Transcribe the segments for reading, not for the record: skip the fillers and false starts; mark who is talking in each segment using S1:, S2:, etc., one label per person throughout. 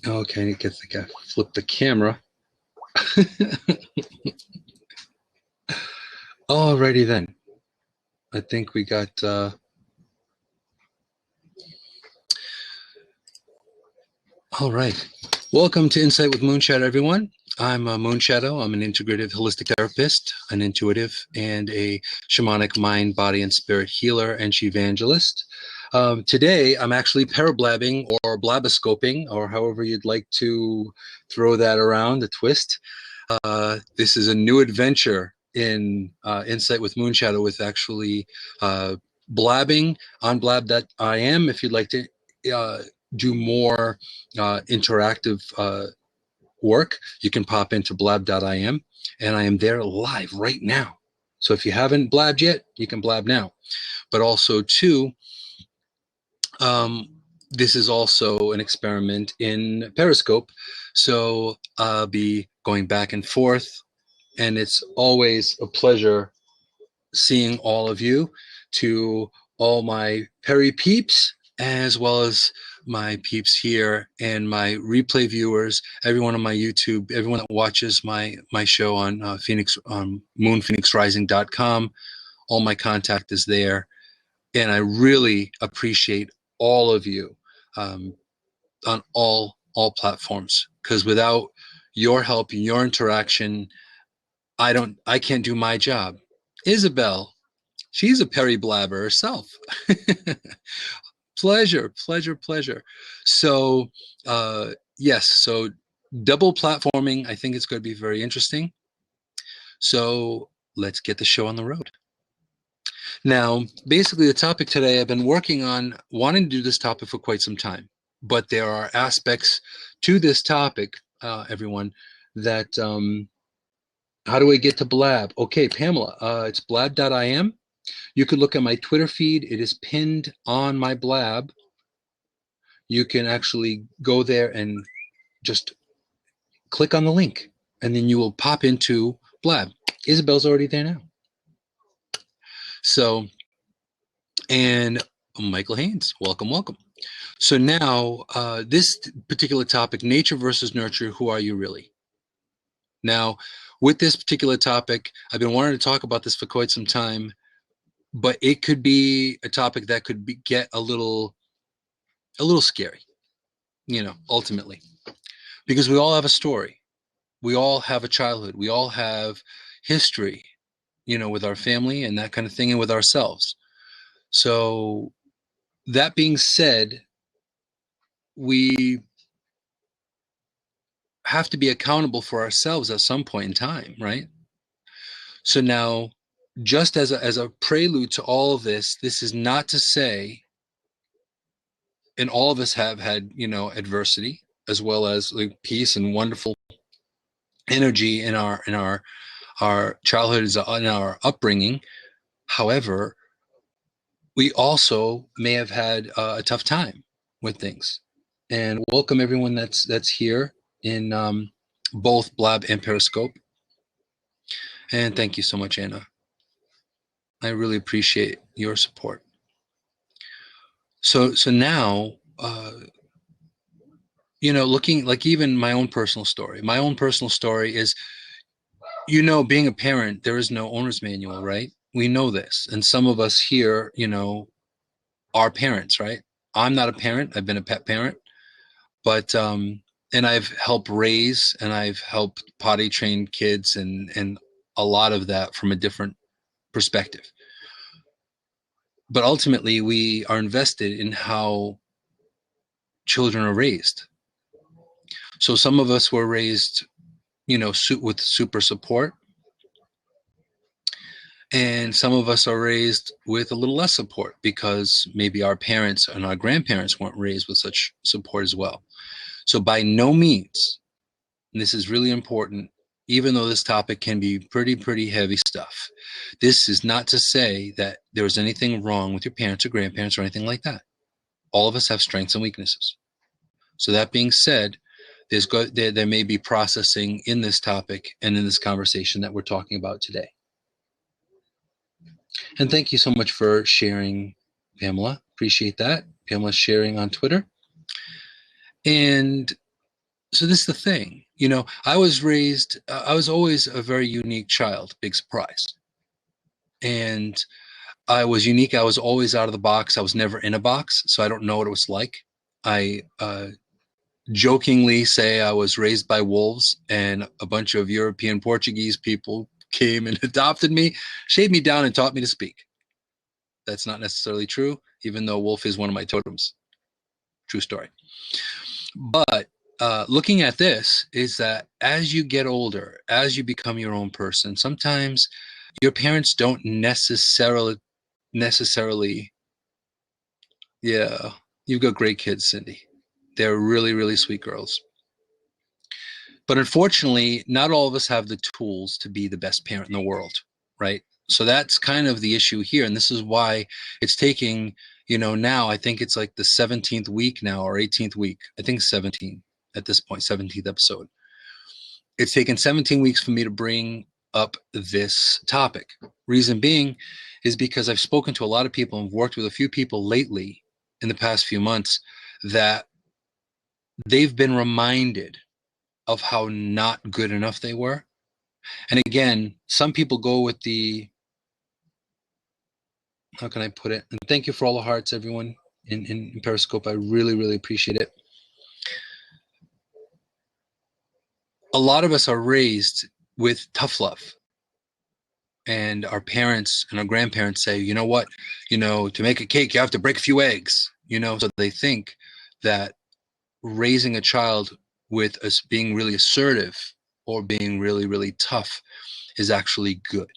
S1: Okay, I guess I gotta flip the camera. Alrighty then. I think we got. All right. Welcome to Insight with Moonshadow, everyone. I'm Moonshadow. I'm an integrative holistic therapist, an intuitive, and a shamanic mind, body, and spirit healer and evangelist. Today, I'm actually parablabbing or blaboscoping, or however you'd like to throw that around, a twist. This is a new adventure in Insight with Moonshadow with actually blabbing on blab.im if you'd like to do more interactive work. You can pop into blab.im, and I am there live right now. So if you haven't blabbed yet, you can blab now. But also, too, this is also an experiment in Periscope. So I'll be going back and forth, and it's always a pleasure seeing all of you. To all my Perry peeps, as well as my peeps here and my replay viewers, everyone on my YouTube, everyone that watches my show on Phoenix on moonphoenixrising.com. All my contact is there, and I really appreciate all of you on all platforms, because without your help and your interaction, I can't do my job. Isabel, she's a Perry blabber herself. Pleasure, pleasure, pleasure. So, yes, so double platforming, I think it's going to be very interesting. So let's get the show on the road. Now, basically, the topic today, I've been working on wanting to do this topic for quite some time, but there are aspects to this topic, everyone, that how do I get to Blab? Okay, Pamela, it's blab.im. You could look at my Twitter feed. It is pinned on my Blab. You can actually go there and just click on the link, and then you will pop into Blab. Isabel's already there now. So, and Michael Haynes, welcome, welcome. So now, this particular topic, nature versus nurture, who are you really? Now, with this particular topic, I've been wanting to talk about this for quite some time, but it could be a topic that could get a little scary, ultimately, because we all have a story. We all have a childhood. We all have history, with our family and that kind of thing, and with ourselves. So that being said, we have to be accountable for ourselves at some point in time, right? So now, just as a prelude to all of this, this is not to say, and all of us have had, adversity, as well as like peace and wonderful energy in our childhood, in our upbringing. However, we also may have had a tough time with things. And welcome everyone that's here in both Blab and Periscope. And thank you so much, Anna. I really appreciate your support. So now, looking like even my own personal story. My own personal story is, being a parent, there is no owner's manual, right? We know this, and some of us here, are parents, right? I'm not a parent. I've been a pet parent, but and I've helped raise and I've helped potty train kids and a lot of that from a different perspective. But ultimately, we are invested in how children are raised. So some of us were raised, with super support, and some of us are raised with a little less support because maybe our parents and our grandparents weren't raised with such support as well. So by no means, and this is really important, even though this topic can be pretty heavy stuff, this is not to say that there was anything wrong with your parents or grandparents or anything like that. All of us have strengths and weaknesses. So that being said, there may be processing in this topic and in this conversation that we're talking about today. And thank you so much for sharing, Pamela. Appreciate that. Pamela's sharing on Twitter. And So this is the thing, I was raised, I was always a very unique child, big surprise. And I was unique. I was always out of the box. I was never in a box, so I don't know what it was like. I jokingly say I was raised by wolves, and a bunch of European Portuguese people came and adopted me, shaved me down, and taught me to speak. That's not necessarily true, even though wolf is one of my totems. True story. But looking at this is that as you get older, as you become your own person, sometimes your parents don't necessarily. Yeah, you've got great kids, Cindy. They're really, really sweet girls. But unfortunately, not all of us have the tools to be the best parent in the world, right? So that's kind of the issue here. And this is why it's taking, now I think it's like the 17th week now, or 18th week. I think 17 at this point, 17th episode. It's taken 17 weeks for me to bring up this topic. Reason being is because I've spoken to a lot of people and worked with a few people lately in the past few months that they've been reminded of how not good enough they were. And again, some people go with how can I put it? And thank you for all the hearts, everyone in Periscope. I really, really appreciate it. A lot of us are raised with tough love. And our parents and our grandparents say, you know what, to make a cake, you have to break a few eggs, so they think that raising a child with us being really assertive or being really, really tough is actually good.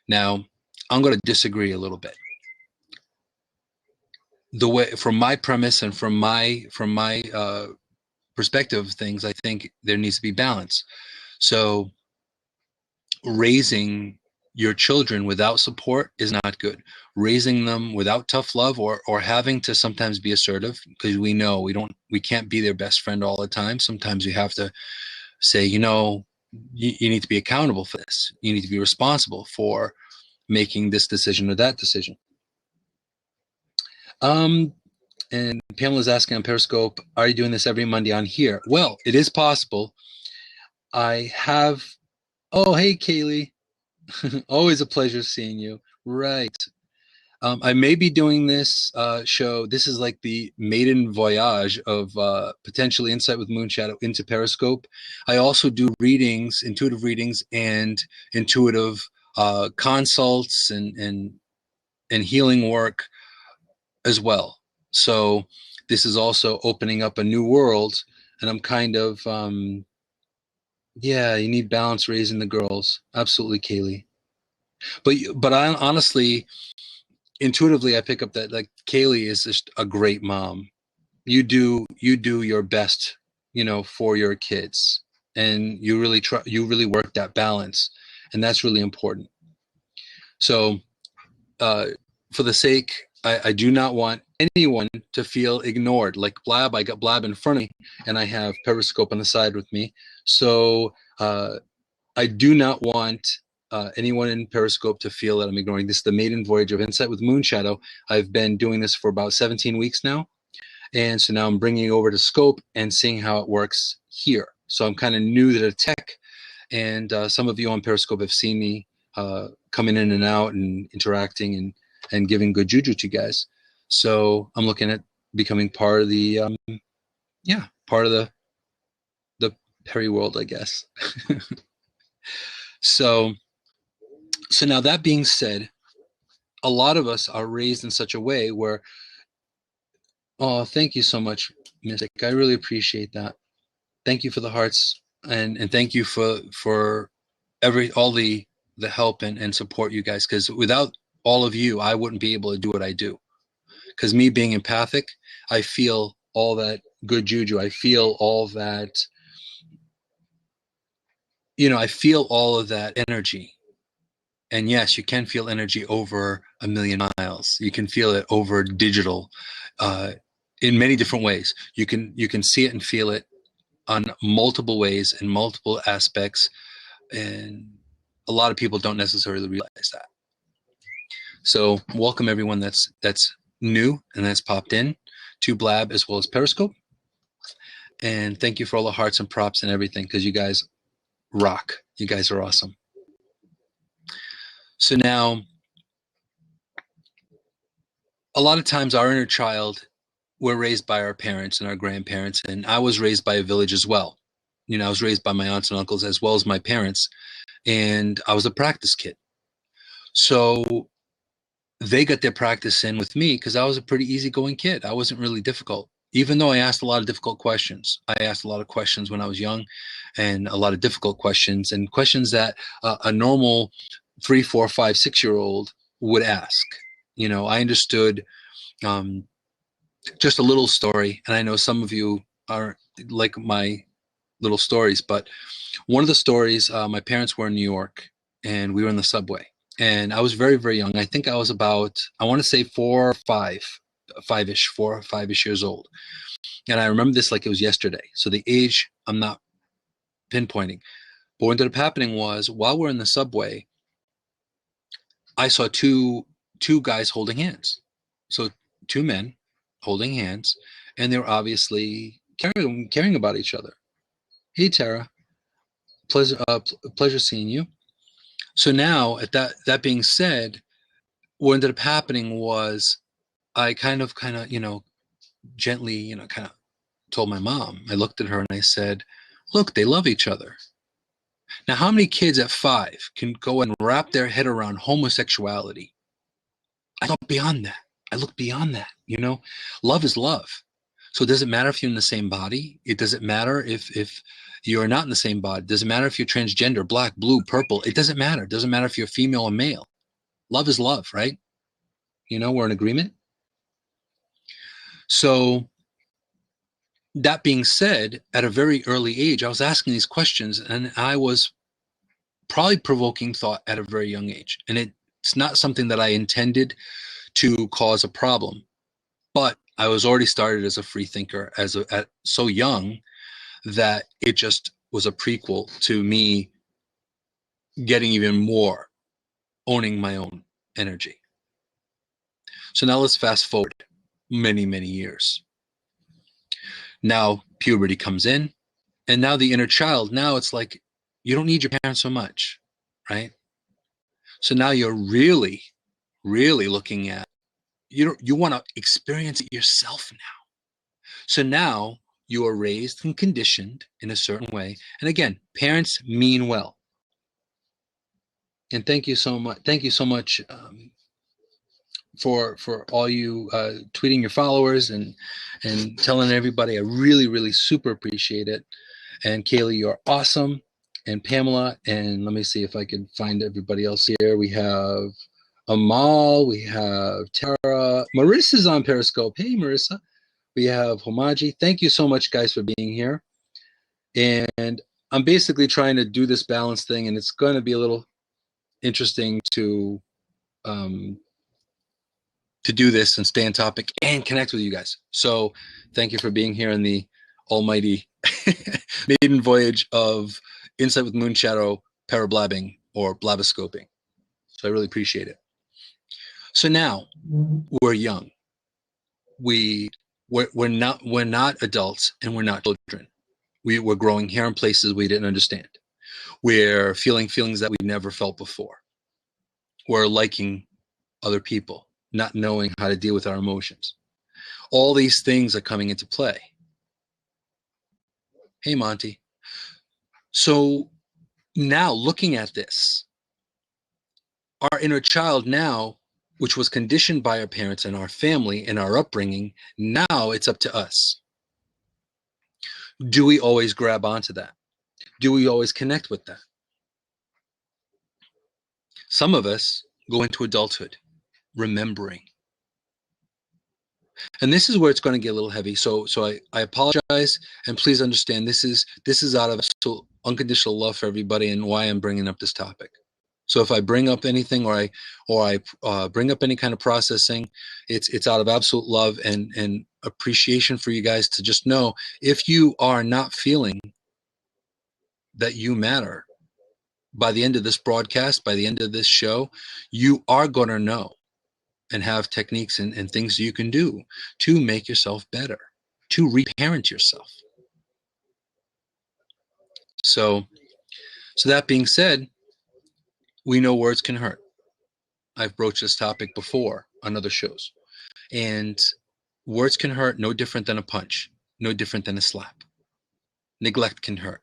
S1: Now, I'm going to disagree a little bit. The way, from my premise and from my perspective of things, I think there needs to be balance. So raising your children without support is not good. Raising them without tough love or having to sometimes be assertive, because we know we can't be their best friend all the time. Sometimes we have to say, you need to be accountable for this. You need to be responsible for making this decision or that decision. And Pamela's asking on Periscope, are you doing this every Monday on here? Well, it is possible. I have. Oh, hey, Kaylee. Always a pleasure seeing you. Right. I may be doing this show. This is like the maiden voyage of potentially Insight with Moonshadow into Periscope. I also do readings, intuitive readings, and intuitive consults and healing work as well. So this is also opening up a new world, and I'm kind of yeah. You need balance raising the girls. Absolutely, Kaylee. But I honestly, intuitively, I pick up that like Kaylee is just a great mom. You do your best, for your kids, and you really try. You really work that balance, and that's really important. So, for the sake, I do not want anyone to feel ignored. Like Blab, I got Blab in front of me, and I have Periscope on the side with me. So I do not want anyone in Periscope to feel that I'm ignoring this. Is the maiden voyage of Insight with Moonshadow. I've been doing this for about 17 weeks now. And so now I'm bringing it over to Scope and seeing how it works here. So I'm kind of new to the tech. And some of you on Periscope have seen me coming in and out and interacting and giving good juju to you guys. So I'm looking at becoming part of the, part of the Perry world, I guess. So now that being said, a lot of us are raised in such a way where, oh, thank you so much, Mystic. I really appreciate that. Thank you for the hearts, and thank you for all the help and support, you guys, because without all of you, I wouldn't be able to do what I do. Because me being empathic, I feel all that good juju. I feel all that, I feel all of that energy. And yes, you can feel energy over a million miles. You can feel it over digital, in many different ways. You can see it and feel it on multiple ways and multiple aspects, and a lot of people don't necessarily realize that. So welcome everyone that's new and that's popped in to Blab as well as Periscope. And thank you for all the hearts and props and everything, because you guys rock. You guys are awesome. So now, a lot of times our inner child, we're raised by our parents and our grandparents, and I was raised by a village as well. You know, I was raised by my aunts and uncles as well as my parents, and I was a practice kid. So they got their practice in with me because I was a pretty easygoing kid. I wasn't really difficult, even though I asked a lot of difficult questions. I asked a lot of questions when I was young, and a lot of difficult questions, and questions that a normal 3, 4, 5, 6 year old would ask. You know, I understood um, just a little story, and I know some of you are like my little stories, but one of the stories, my parents were in New York, and we were in the subway, and I was very, very young. I think I was about, I want to say 4 or 5-ish years old. And I remember this like it was yesterday. So the age, I'm not pinpointing. But what ended up happening was, while we're in the subway, I saw two guys holding hands. So two men holding hands, and they were obviously caring about each other. Hey, Tara, pleasure seeing you. So now, at that being said, what ended up happening was I kind of, gently, kind of told my mom. I looked at her and I said, "Look, they love each other." Now, how many kids at 5 can go and wrap their head around homosexuality? I look beyond that. I look beyond that. Love is love. So it doesn't matter if you're in the same body. It doesn't matter if you're not in the same body. It doesn't matter if you're transgender, black, blue, purple. It doesn't matter. It doesn't matter if you're female or male. Love is love, right? We're in agreement. So that being said, at a very early age, I was asking these questions, and I was probably provoking thought at a very young age. And it's not something that I intended to cause a problem, but I was already started as a free thinker at so young that it just was a prequel to me getting even more, owning my own energy. So now let's fast forward many, many years. Now puberty comes in, and now the inner child, now it's like, you don't need your parents so much, right? So now you're really, really looking at, you want to experience it yourself now. So now you are raised and conditioned in a certain way. And again, parents mean well. And thank you so much. Thank you so much for all you tweeting your followers and telling everybody. I really, really super appreciate it. And Kaylee, you're awesome. And Pamela, and let me see if I can find everybody else here. We have Amal, we have Tara, Marissa's on Periscope. Hey, Marissa. We have Homaji. Thank you so much, guys, for being here. And I'm basically trying to do this balance thing, and it's going to be a little interesting to do this and stay on topic and connect with you guys. So thank you for being here in the almighty maiden voyage of Insight with Moonshadow parablabbing or blaboscoping. So I really appreciate it. So now we're young. We're not adults, and we're not children. We're growing hair in places we didn't understand. We're feeling feelings that we never felt before. We're liking other people, not knowing how to deal with our emotions. All these things are coming into play. Hey, Monty. So now, looking at this, our inner child now, which was conditioned by our parents and our family and our upbringing, now it's up to us. Do we always grab onto that? Do we always connect with that? Some of us go into adulthood remembering. And this is where it's going to get a little heavy. So I apologize, and please understand this is out of unconditional love for everybody, and why I'm bringing up this topic. So if I bring up anything or I bring up any kind of processing, it's out of absolute love and appreciation for you guys to just know, if you are not feeling that you matter, by the end of this broadcast, by the end of this show, you are going to know and have techniques and things you can do to make yourself better, to reparent yourself. So that being said, we know words can hurt. I've broached this topic before on other shows. And words can hurt no different than a punch, no different than a slap. Neglect can hurt.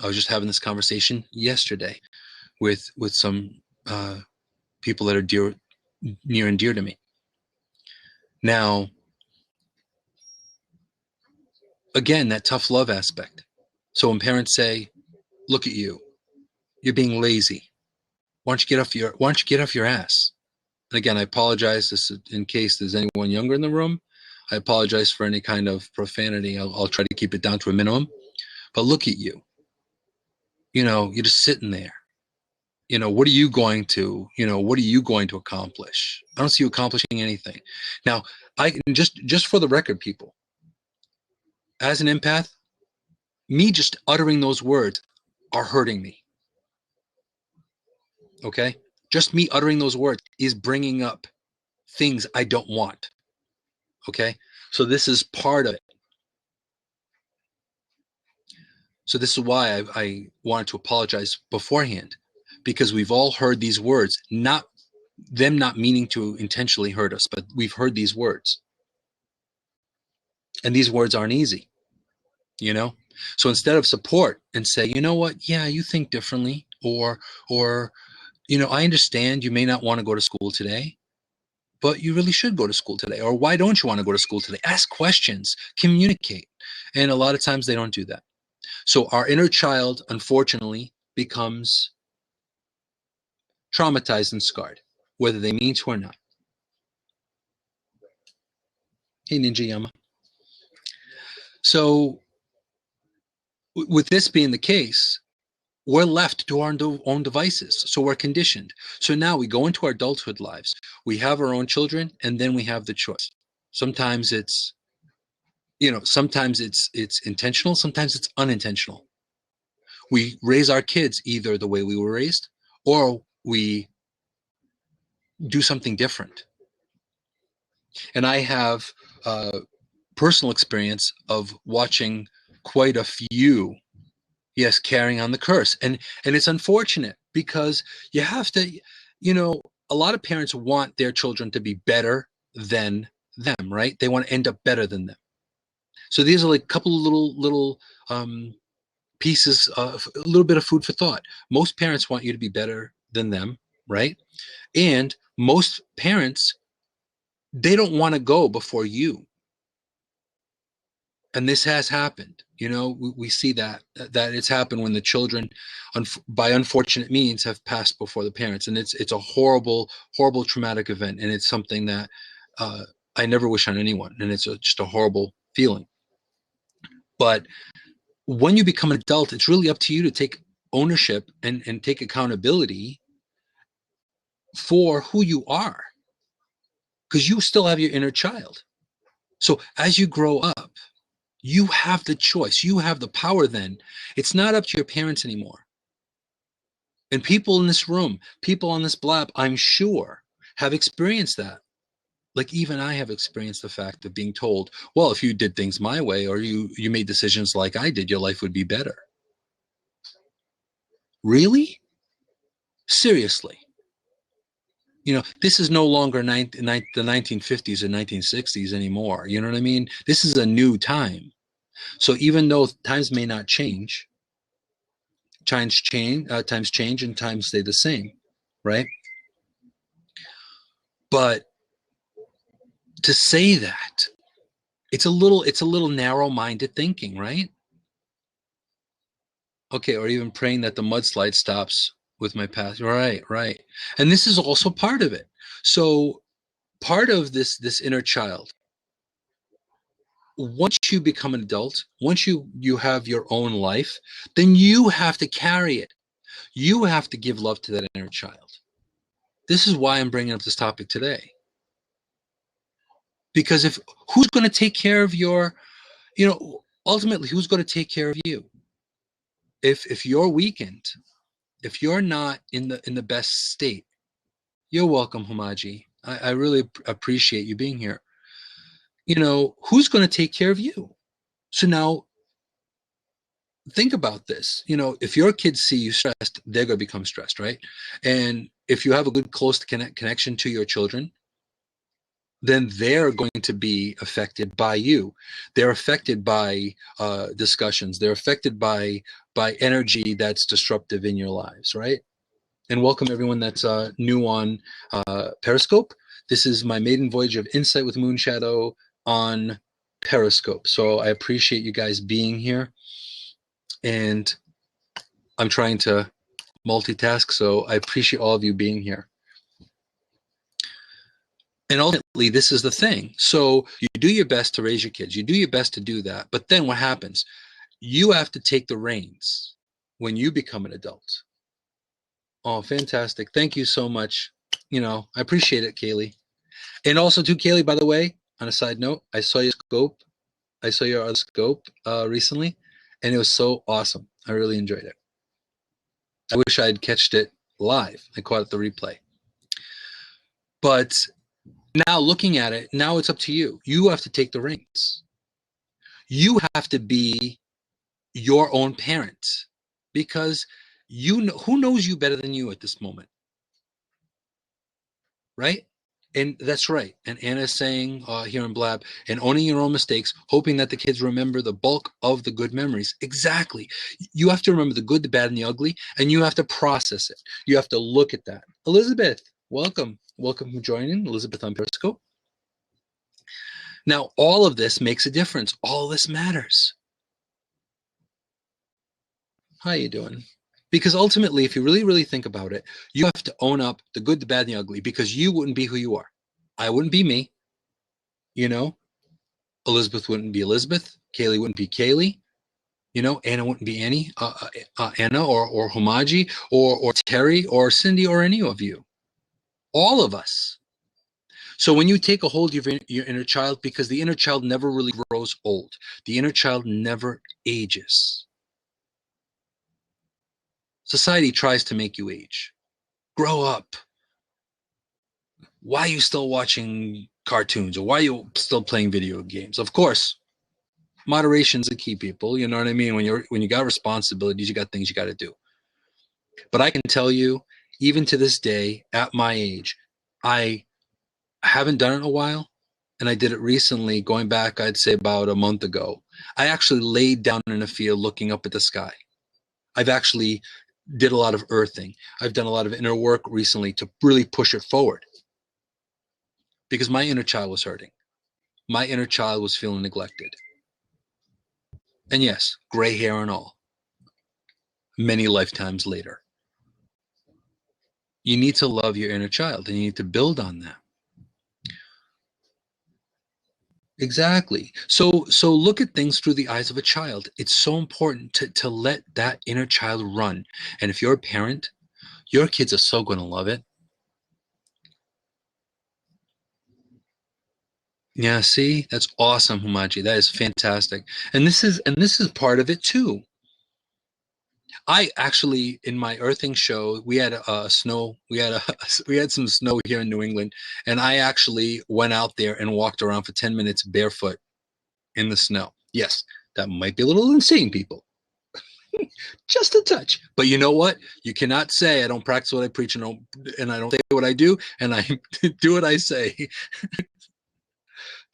S1: I was just having this conversation yesterday with some people that are near and dear to me. Now, again, that tough love aspect. So when parents say, "Look at you, you're being lazy. Why don't you get off your ass?" And again, I apologize in case there's anyone younger in the room. I apologize for any kind of profanity. I'll try to keep it down to a minimum. But look at you. You're just sitting there. What are you going to accomplish? I don't see you accomplishing anything. Now, I just for the record, people, as an empath, me just uttering those words are hurting me. Okay? Just me uttering those words is bringing up things I don't want. Okay? So this is part of it. So this is why I wanted to apologize beforehand, because we've all heard these words, not meaning to intentionally hurt us, but we've heard these words. And these words aren't easy, So instead of support and say, you know what, yeah, you think differently, or I understand you may not want to go to school today, but you really should go to school today. Or why don't you want to go to school today? Ask questions, communicate. And a lot of times they don't do that. So our inner child, unfortunately, becomes traumatized and scarred, whether they mean to or not. Hey, Ninja Yama. So with this being the case, we're left to our own devices. So we're conditioned. So now we go into our adulthood lives. We have our own children, and then we have the choice. Sometimes it's, sometimes it's intentional. Sometimes it's unintentional. We raise our kids either the way we were raised, or we do something different. And I have personal experience of watching quite a few, yes, carrying on the curse. And it's unfortunate because you have to, a lot of parents want their children to be better than them, right? They want to end up better than them. So these are like a couple of little pieces of a little bit of food for thought. Most parents want you to be better than them, right? And most parents, they don't want to go before you. And this has happened. We see that it's happened when the children, by unfortunate means, have passed before the parents, and it's a horrible, horrible, traumatic event, and it's something that I never wish on anyone, and it's just a horrible feeling. But when you become an adult, it's really up to you to take ownership and take accountability for who you are, because you still have your inner child. So as you grow up, you have the choice. You have the power then. It's not up to your parents anymore. And people in this room, people on this blab, I'm sure, have experienced that. Like even I have experienced the fact of being told, well, if you did things my way, or you made decisions like I did, your life would be better. Really? Seriously? This is no longer the 1950s or 1960s anymore. You know what I mean? This is a new time. So even though times may not change, times change and times stay the same, right? But to say that, it's a little narrow-minded thinking, right? Okay, or even praying that the mudslide stops with my path. Right. And this is also part of it. So part of this inner child, once you become an adult, once you have your own life, then you have to carry it. You have to give love to that inner child. This is why I'm bringing up this topic today. Because who's going to take care of your, ultimately, who's going to take care of you? If you're weakened, if you're not in the best state, you're welcome, Humaji. I really appreciate you being here. Who's going to take care of you? So now think about this. If your kids see you stressed, they're going to become stressed, right? And if you have a good close connection to your children, then they're going to be affected by you. They're affected by discussions. They're affected by energy that's disruptive in your lives, right? And welcome everyone that's new on Periscope. This is my maiden voyage of Insight with Moonshadow on Periscope. So I appreciate you guys being here. And I'm trying to multitask, so I appreciate all of you being here. And ultimately, this is the thing. So you do your best to raise your kids. You do your best to do that. But then what happens? You have to take the reins when you become an adult. Oh, fantastic. Thank you so much. I appreciate it, Kaylee. And also, too, Kaylee, by the way, on a side note, I saw your scope. I saw your other scope recently, and it was so awesome. I really enjoyed it. I wish I had catched it live. I caught it the replay. But now looking at it, now it's up to you. You have to take the reins. You have to be your own parent, because who knows you better than you at this moment, right? And that's right. And Anna's saying here in Blab, and owning your own mistakes, hoping that the kids remember the bulk of the good memories. Exactly. You have to remember the good, the bad, and the ugly, and you have to process it. You have to look at that. Elizabeth, welcome. Welcome for joining. Elizabeth on Periscope. Now, all of this makes a difference. All of this matters. How you doing? Because ultimately, if you really, really think about it, you have to own up the good, the bad, and the ugly, because you wouldn't be who you are. I wouldn't be me. Elizabeth wouldn't be Elizabeth. Kaylee wouldn't be Kaylee. Anna wouldn't be Annie, Anna or Homaji or Terry or Cindy or any of you. All of us. So when you take a hold of your inner child, because the inner child never really grows old. The inner child never ages. Society tries to make you age. Grow up. Why are you still watching cartoons, or why are you still playing video games? Of course, moderation's the key, people. You know what I mean? When you got responsibilities, you got things you got to do. But I can tell you, even to this day, at my age, I haven't done it in a while, and I did it recently, going back, I'd say about a month ago. I actually laid down in a field looking up at the sky. I've actually did a lot of earthing. I've done a lot of inner work recently to really push it forward, because my inner child was hurting. My inner child was feeling neglected. And yes, gray hair and all, many lifetimes later. You need to love your inner child, and you need to build on that. Exactly. So look at things through the eyes of a child. It's so important to let that inner child run. And if you're a parent, your kids are so going to love it. Yeah, see, that's awesome, Humaji. That is fantastic. And this is part of it too. I actually, in my earthing show, we had snow. We had some snow here in New England, and I actually went out there and walked around for 10 minutes barefoot in the snow. Yes, that might be a little insane, people. Just a touch. But you know what? You cannot say I don't practice what I preach, and I don't say what I do, and I do what I say.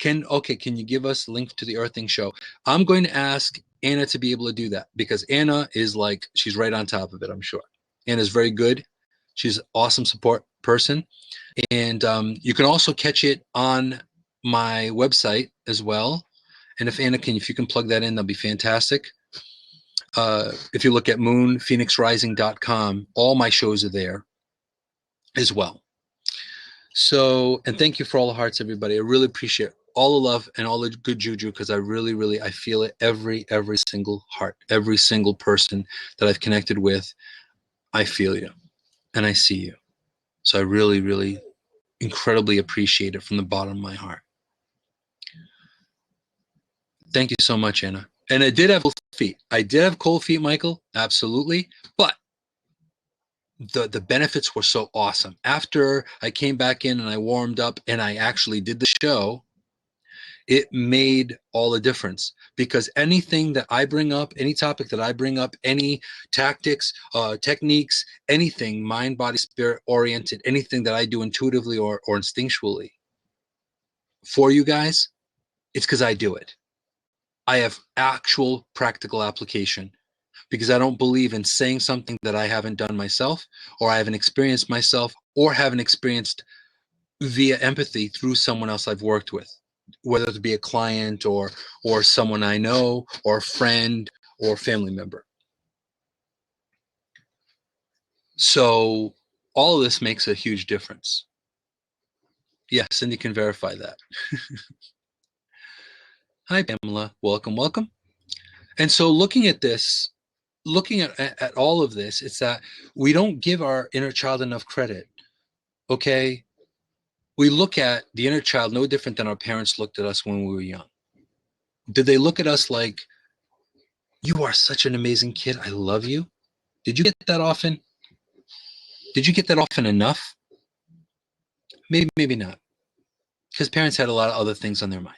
S1: Can you give us a link to the earthing show? I'm going to ask Anna to be able to do that, because Anna is like, she's right on top of it, I'm sure. Anna's very good. She's an awesome support person. And you can also catch it on my website as well. And if Anna if you can plug that in, that'll be fantastic. If you look at moonphoenixrising.com, all my shows are there as well. So, and thank you for all the hearts, everybody. I really appreciate all the love and all the good juju, because I really, really, I feel it every single heart, every single person that I've connected with. I feel you and I see you. So I really, really incredibly appreciate it from the bottom of my heart. Thank you so much, Anna. And I did have cold feet. I did have cold feet, Michael. Absolutely. But the benefits were so awesome. After I came back in and I warmed up and I actually did the show, it made all the difference, because anything that I bring up, any topic that I bring up, any tactics, techniques, anything mind, body, spirit oriented, anything that I do intuitively or instinctually for you guys, it's because I do it. I have actual practical application, because I don't believe in saying something that I haven't done myself, or I haven't experienced myself, or haven't experienced via empathy through someone else I've worked with, whether it be a client or someone I know, or a friend or family member. So all of this makes a huge difference. Yes, Cindy can verify that. Hi, Pamela. Welcome, welcome. And so looking at this, looking at all of this, it's that we don't give our inner child enough credit. Okay? We look at the inner child no different than our parents looked at us when we were young. Did they look at us like, you are such an amazing kid, I love you? Did you get that often? Did you get that often enough? Maybe, maybe not. Because parents had a lot of other things on their mind.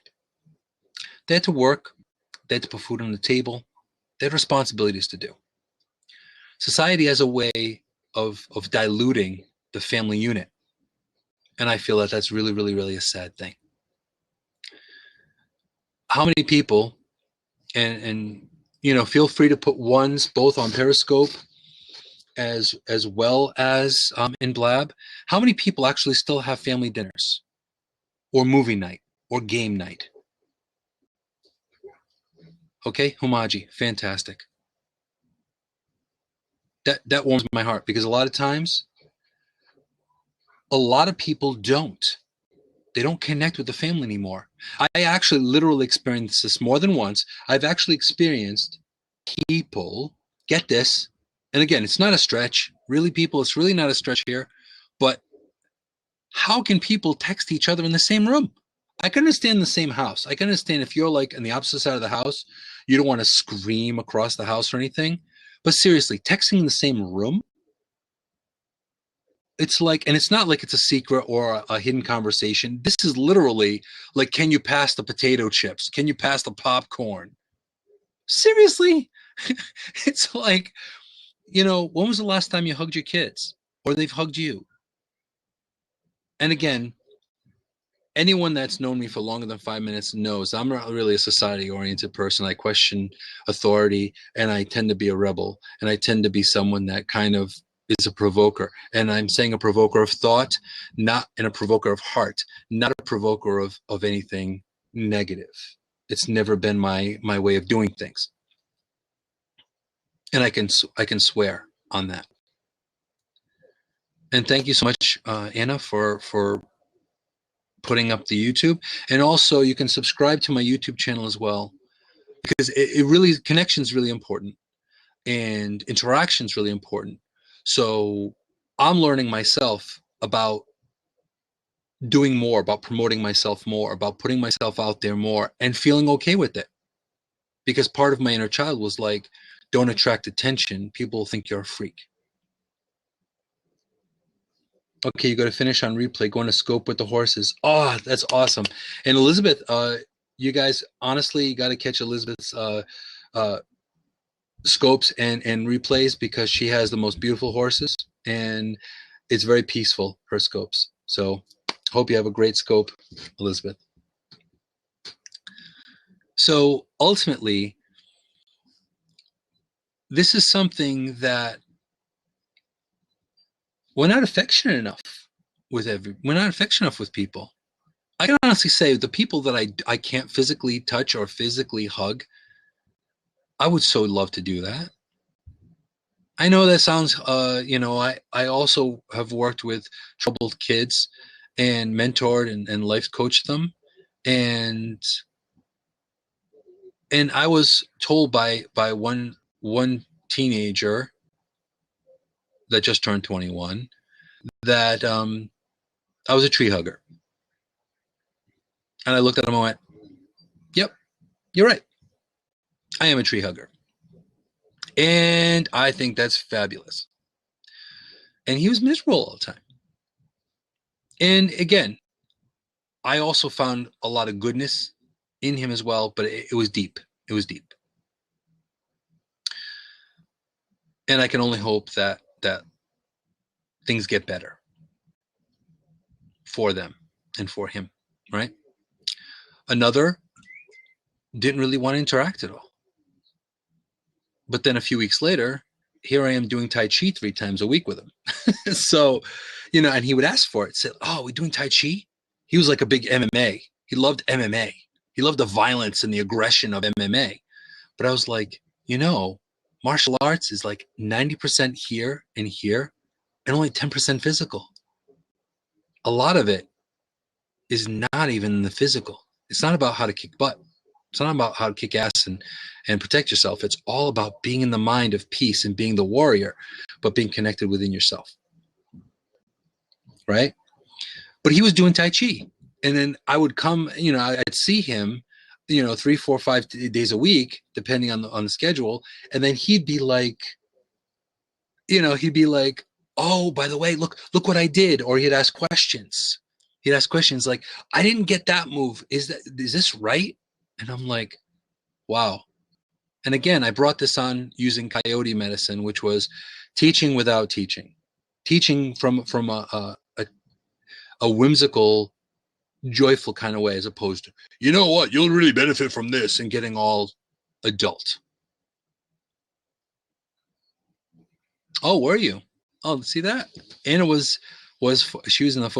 S1: They had to work. They had to put food on the table. They had responsibilities to do. Society has a way of diluting the family unit. And I feel that that's really, really, really a sad thing. How many people, and you know, feel free to put ones both on Periscope as well as in Blab. How many people actually still have family dinners or movie night or game night? Okay, Homaji, fantastic. That warms my heart, because a lot of times, a lot of people don't. They don't connect with the family anymore. I actually literally experienced this more than once. I've actually experienced people, get this, and again, it's not a stretch. Really, people, it's really not a stretch here. But how can people text each other in the same room? I can understand the same house. I can understand if you're like on the opposite side of the house, you don't want to scream across the house or anything. But seriously, texting in the same room, it's like, and it's not like it's a secret or a hidden conversation. This is literally like, can you pass the potato chips? Can you pass the popcorn? Seriously? It's like, you know, when was the last time you hugged your kids or they've hugged you? And again, anyone that's known me for longer than 5 minutes knows I'm not really a society-oriented person. I question authority, and I tend to be a rebel, and I tend to be someone that kind of is a provoker. And I'm saying a provoker of thought, not in a provoker of heart, not a provoker of anything negative. It's never been my way of doing things. And I can swear on that. And thank you so much, Anna, for putting up the YouTube. And also you can subscribe to my YouTube channel as well, because it really, connection is really important and interaction is really important. So I'm learning myself about doing more, about promoting myself more, about putting myself out there more, and feeling okay with it. Because part of my inner child was like, don't attract attention. People think you're a freak. Okay, you got to finish on replay, going to scope with the horses. Oh, that's awesome. And Elizabeth, you guys, honestly, you got to catch Elizabeth's uh, scopes and replays, because she has the most beautiful horses, and it's very peaceful, her scopes. So hope you have a great scope, Elizabeth. So ultimately, this is something that we're not affectionate enough with we're not affectionate enough with people. I can honestly say the people that I can't physically touch or physically hug, I would so love to do that. I know that sounds, you know, I also have worked with troubled kids and mentored and life coached them. And I was told by one teenager that just turned 21 that I was a tree hugger. And I looked at him and went, yep, you're right. I am a tree hugger. And I think that's fabulous. And he was miserable all the time. And again, I also found a lot of goodness in him as well, but it was deep. It was deep. And I can only hope that things get better for them and for him, right? Another didn't really want to interact at all. But then a few weeks later, here I am doing Tai Chi 3 times a week with him. So, and he would ask for it. Say, "Oh, we doing Tai Chi?" He was like a big MMA. He loved MMA. He loved the violence and the aggression of MMA. But I was like, martial arts is like 90% here and here and only 10% physical. A lot of it is not even the physical. It's not about how to kick butt. It's not about how to kick ass and protect yourself. It's all about being in the mind of peace and being the warrior, but being connected within yourself. Right? But he was doing Tai Chi. And then I would come, I'd see him, 3, 4, 5 days a week, depending on the schedule. And then he'd be like, "Oh, by the way, look what I did." Or he'd ask questions. Like, "I didn't get that move. Is this right?" And I'm like, wow. And again, I brought this on using coyote medicine, which was teaching without teaching, teaching from a whimsical, joyful kind of way, as opposed to, you'll really benefit from this, and getting all adult. Oh, were you? Oh, see that? Anna she was in the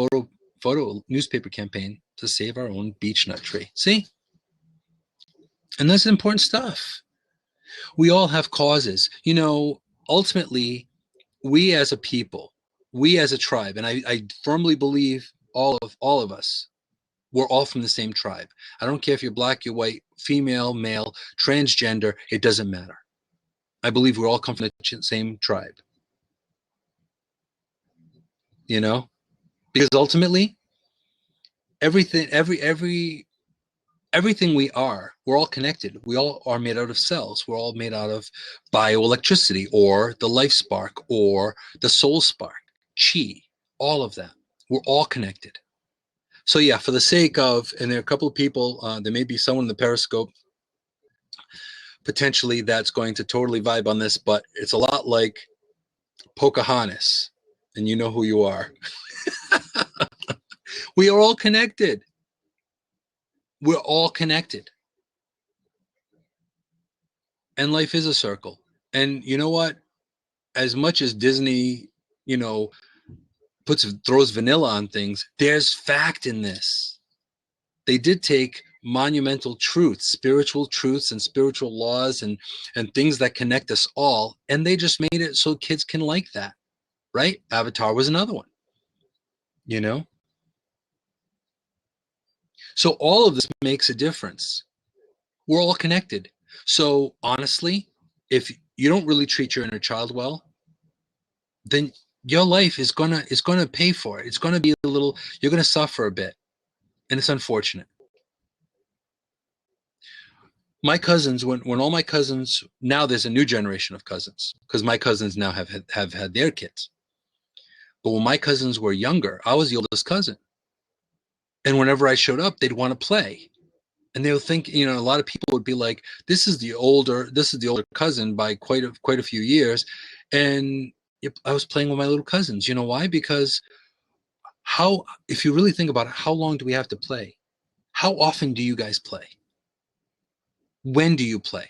S1: photo newspaper campaign to save our own beech nut tree. See? And that's important stuff. We all have causes. Ultimately, we as a people, we as a tribe, and I firmly believe all of us, we're all from the same tribe. I don't care if you're black, you're white, female, male, transgender, it doesn't matter. I believe we all come from the same tribe. Because ultimately, everything we are, we're all connected. We all are made out of cells. We're all made out of bioelectricity, or the life spark, or the soul spark, chi, all of that. We're all connected. So yeah, for the sake of, and there are a couple of people, there may be someone in the Periscope potentially that's going to totally vibe on this, but it's a lot like Pocahontas, and you know who you are. We are all connected. We're all connected. And life is a circle. And you know what? As much as Disney, throws vanilla on things, there's fact in this. They did take monumental truths, spiritual truths and spiritual laws and things that connect us all, and they just made it so kids can like that, right? Avatar was another one, So all of this makes a difference. We're all connected. So honestly, if you don't really treat your inner child well, then your life is gonna pay for it. It's gonna be you're gonna suffer a bit, and it's unfortunate. My cousins, when all my cousins, now there's a new generation of cousins, because my cousins now have had their kids. But when my cousins were younger, I was the oldest cousin, and whenever I showed up, they'd want to play, and they would think, a lot of people would be like, this is the older cousin by quite a few years, and I was playing with my little cousins. You know why? Because if you really think about it, how long do we have to play? How often do you guys play? When do you play?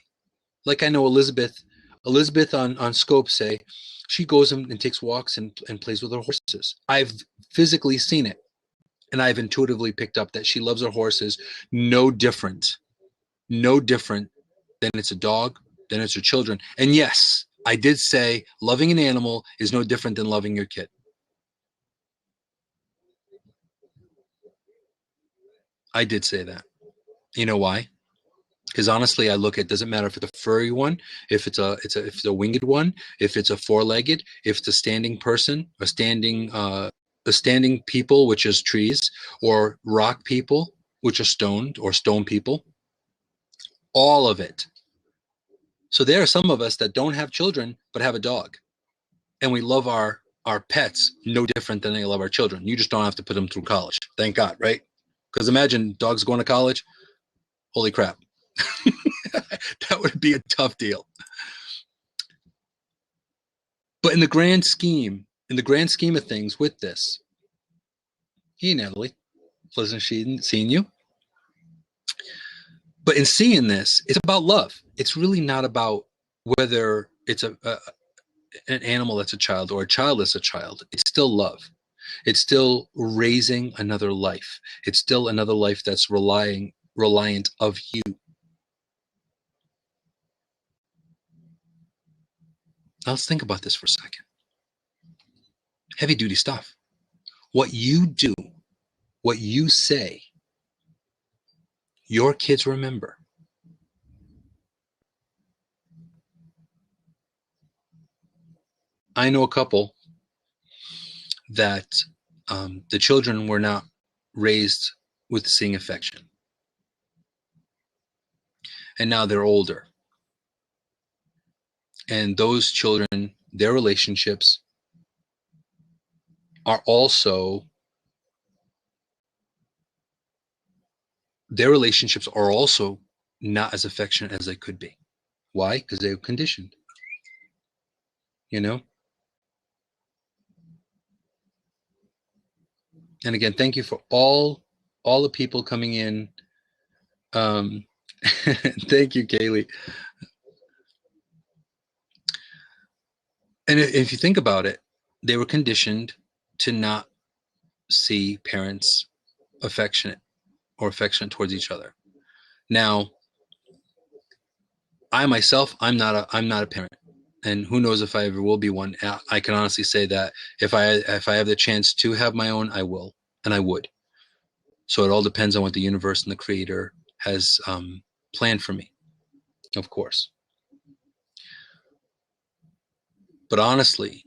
S1: Like, I know Elizabeth on Scope, say she goes and takes walks and plays with her horses. I've physically seen it, and I've intuitively picked up that she loves her horses no different than it's a dog, than it's her children. And yes, I did say loving an animal is no different than loving your kid. I did say that. You know why? Because honestly, I look at, doesn't matter if it's a furry one, if it's a winged one, if it's a four-legged, if it's a standing person, a standing people, which is trees, or rock people, which are stoned, or stone people. All of it. So there are some of us that don't have children but have a dog, and we love our pets no different than they love our children. You just don't have to put them through college. Thank God, right? Because imagine dogs going to college. Holy crap. That would be a tough deal. But in the grand scheme of things with this, hey, Natalie, pleasant seeing you. But in seeing this, it's about love. It's really not about whether it's an animal that's a child or a child that's a child. It's still love. It's still raising another life. It's still another life that's reliant of you. Now let's think about this for a second. Heavy duty stuff. What you do, what you say, your kids remember. I know a couple that the children were not raised with seeing affection. And now they're older. And those children, their relationships are also not as affectionate as they could be. Why? Because they were conditioned. You know? And again, thank you for all the people coming in. Thank you, Kaylee. And if you think about it, they were conditioned to not see parents affectionate towards each other. Now, I myself, I'm not a parent, and who knows if I ever will be one. I can honestly say that if I have the chance to have my own, I will, and I would. So it all depends on what the universe and the Creator has planned for me, of course. But honestly,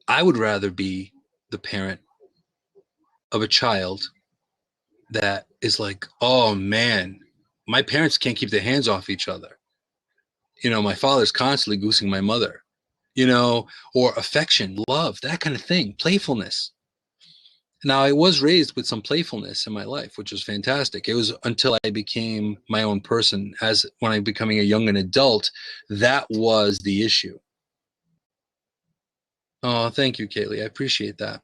S1: I would rather be the parent of a child that is like, oh man, my parents can't keep their hands off each other. You know, my father's constantly goosing my mother, you know, or affection, love, that kind of thing, playfulness. Now, I was raised with some playfulness in my life, which was fantastic. It was until I became my own person, when I becoming a young adult, that was the issue. Oh, thank you, Kaylee. I appreciate that.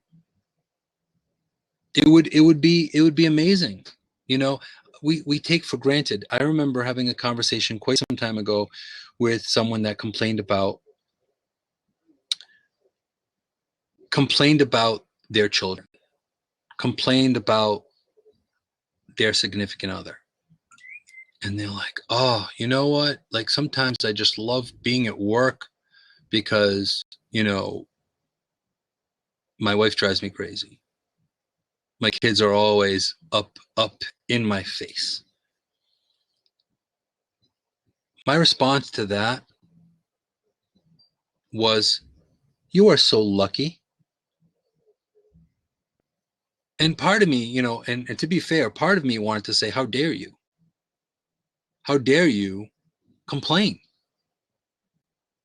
S1: It would be amazing. You know, we take for granted. I remember having a conversation quite some time ago with someone that complained about their children, complained about their significant other. And they're like, oh, you know what? Like sometimes I just love being at work because, you know, my wife drives me crazy. My kids are always up in my face. My response to that was, you are so lucky. And part of me, you know, and to be fair, part of me wanted to say, how dare you? How dare you complain?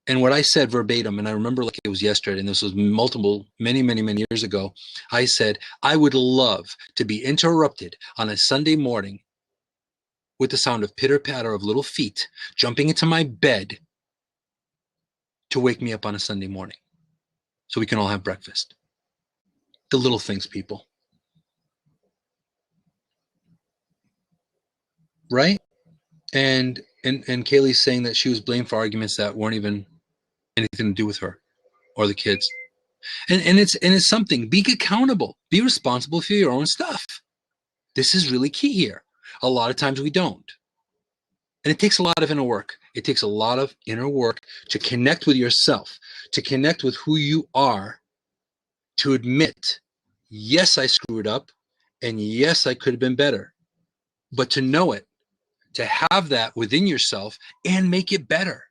S1: And what I said verbatim, and I remember like it was yesterday, and this was many years ago, I said, I would love to be interrupted on a Sunday morning with the sound of pitter-patter of little feet jumping into my bed to wake me up on a Sunday morning so we can all have breakfast. The little things, people. Right? And Kaylee's saying that she was blamed for arguments that weren't even anything to do with her or the kids. And it's something. Be accountable. Be responsible for your own stuff. This is really key here. A lot of times we don't. And it takes a lot of inner work. It takes a lot of inner work to connect with yourself, to connect with who you are, to admit, yes, I screwed up, and yes, I could have been better. But to know it, to have that within yourself and make it better.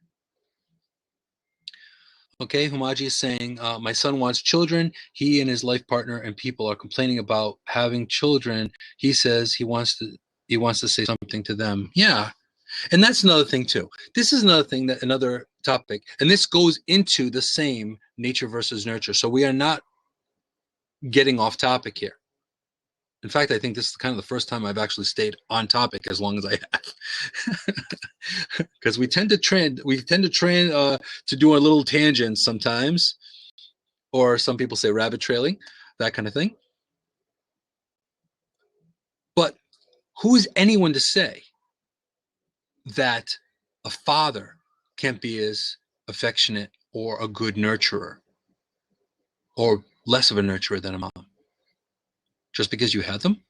S1: Okay, Humaji is saying, my son wants children. He and his life partner and people are complaining about having children. He says he wants to say something to them. Yeah. And that's another thing too. This is another topic, and this goes into the same nature versus nurture. So we are not getting off topic here. In fact, I think this is kind of the first time I've actually stayed on topic as long as I have, because we tend to to do a little tangent sometimes, or some people say rabbit trailing, that kind of thing. But who is anyone to say that a father can't be as affectionate or a good nurturer or less of a nurturer than a mom just because you had them?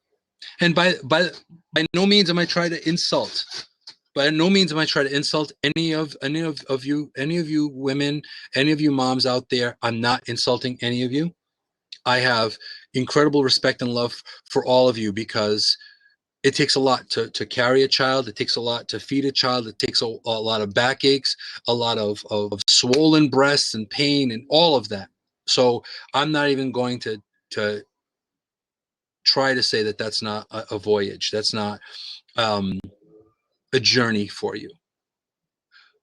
S1: And by no means am I trying to insult. By no means am I trying to insult any of you women, any of you moms out there. I'm not insulting any of you. I have incredible respect and love for all of you because it takes a lot to carry a child. It takes a lot to feed a child. It takes a lot of backaches, a lot of swollen breasts and pain and all of that. So I'm not even going to try to say that that's not a voyage. That's not um, a journey for you.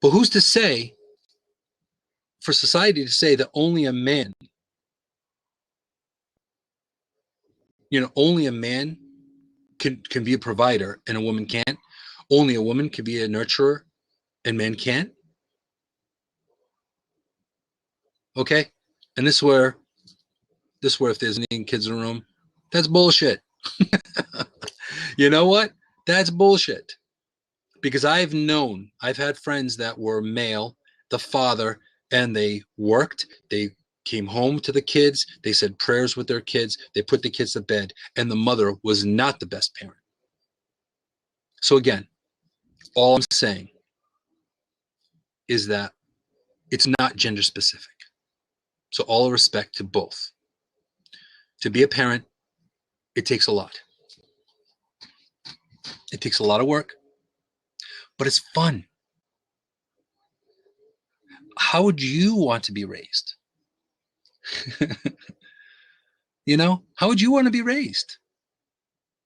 S1: But who's to say, for society to say that only a man, only a man can be a provider and a woman can't? Only a woman can be a nurturer and men can't? Okay? And this where if there's any kids in the room, that's bullshit. You know what? That's bullshit. Because I've had friends that were male, the father, and they worked, they came home to the kids, they said prayers with their kids, they put the kids to bed, and the mother was not the best parent. So again, all I'm saying is that it's not gender specific. So all respect to both. To be a parent, it takes a lot. It takes a lot of work, but it's fun. How would you want to be raised? How would you want to be raised?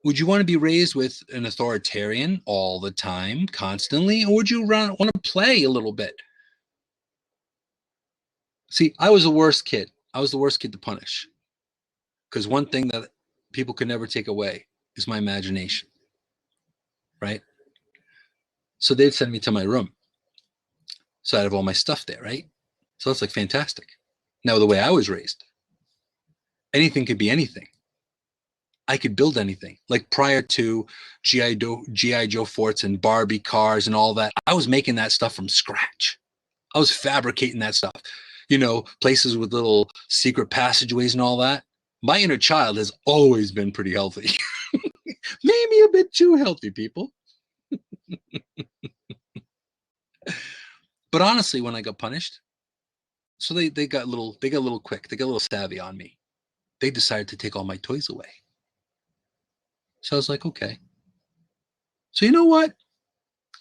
S1: Would you want to be raised with an authoritarian all the time, constantly, or would you want to play a little bit? See, I was the worst kid. I was the worst kid to punish. Because one thing that people could never take away is my imagination, right? So they'd send me to my room. So I'd have all my stuff there, right? So that's like fantastic. Now, the way I was raised, anything could be anything. I could build anything. Like prior to GI Joe forts and Barbie cars and all that, I was making that stuff from scratch. I was fabricating that stuff. Places with little secret passageways and all that. My inner child has always been pretty healthy. Maybe a bit too healthy, people. But honestly, when I got punished, so they got a little quick. They got a little savvy on me. They decided to take all my toys away. So I was like, okay. So you know what?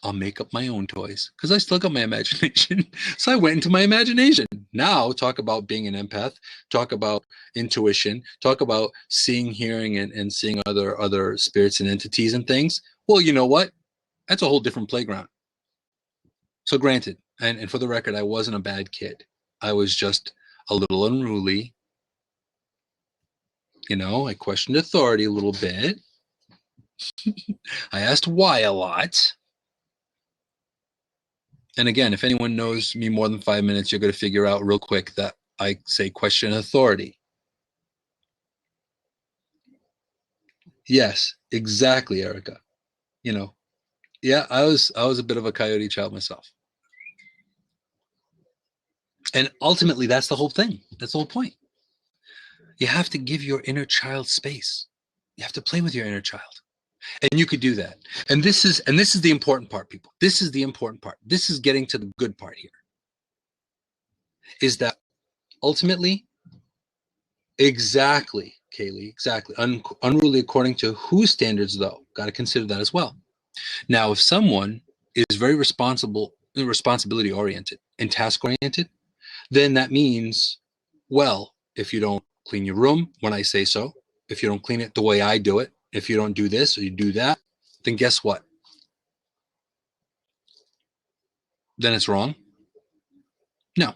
S1: I'll make up my own toys because I still got my imagination. So I went into my imagination. Now, talk about being an empath, talk about intuition, talk about seeing, hearing, and seeing other spirits and entities and things. Well, you know what? That's a whole different playground. So granted, and for the record, I wasn't a bad kid. I was just a little unruly. I questioned authority a little bit. I asked why a lot. And again, if anyone knows me more than 5 minutes, you're going to figure out real quick that I say question authority. Yes, exactly, Erica. Yeah, I was a bit of a coyote child myself. And ultimately, that's the whole thing. That's the whole point. You have to give your inner child space. You have to play with your inner child. And you could do that. And this is the important part, people. This is the important part. This is getting to the good part here. Is that ultimately, exactly, Kaylee, exactly. Unruly according to whose standards, though? Got to consider that as well. Now, if someone is very responsibility oriented and task oriented, then that means, well, if you don't clean your room when I say so, if you don't clean it the way I do it, if you don't do this or you do that, then guess what? Then it's wrong. No.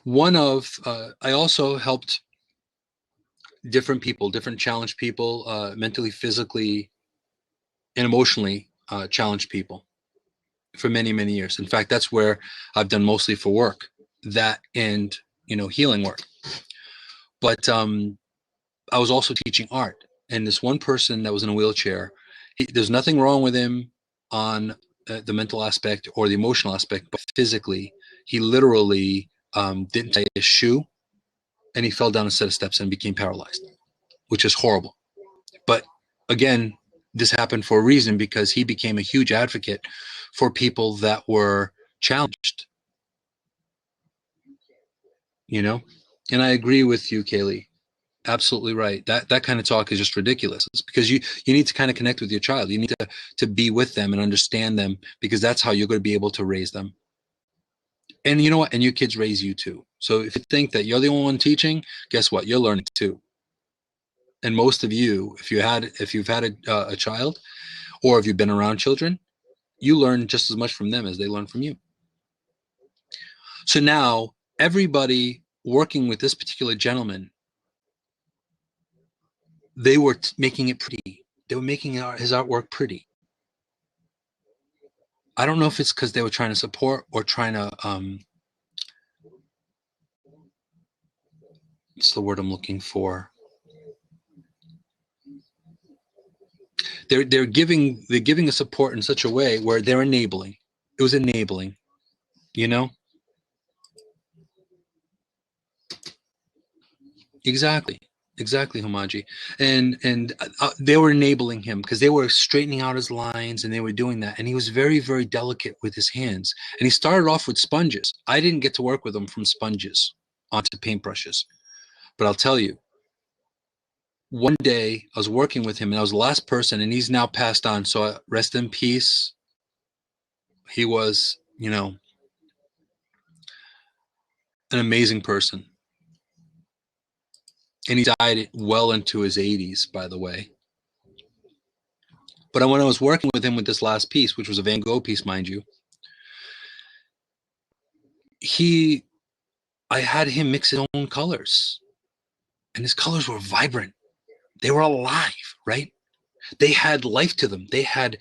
S1: I also helped different people, different challenged people, mentally, physically, and emotionally challenged people for many, many years. In fact, that's where I've done mostly for work, that and, healing work. But I was also teaching art. And this one person that was in a wheelchair, there's nothing wrong with him on the mental aspect or the emotional aspect, but physically, he literally didn't tie his shoe and he fell down a set of steps and became paralyzed, which is horrible. But again, this happened for a reason, because he became a huge advocate for people that were challenged, you know? And I agree with you, Kaylee. Absolutely right. That kind of talk is just ridiculous. It's because you need to kind of connect with your child. You need to be with them and understand them, because that's how you're going to be able to raise them. And you know what? And your kids raise you too. So if you think that you're the only one teaching, guess what? You're learning too. And most of you, if you've had a child, or if you've been around children, you learn just as much from them as they learn from you. So now everybody working with this particular gentleman, they were making it pretty. They were making his artwork pretty. I don't know if it's because they were trying to support or trying to what's the word I'm looking for? They're giving a support in such a way where they're enabling. It was enabling, you know? Exactly. Exactly, Homaji. And they were enabling him because they were straightening out his lines, and they were doing that. And he was very, very delicate with his hands. And he started off with sponges. I didn't get to work with him from sponges onto paintbrushes. But I'll tell you, one day I was working with him, and I was the last person, and he's now passed on. So rest in peace. He was, an amazing person. And he died well into his 80s, by the way. But when I was working with him with this last piece, which was a Van Gogh piece, mind you, I had him mix his own colors, and his colors were vibrant. They were alive, right? They had life to them. They had,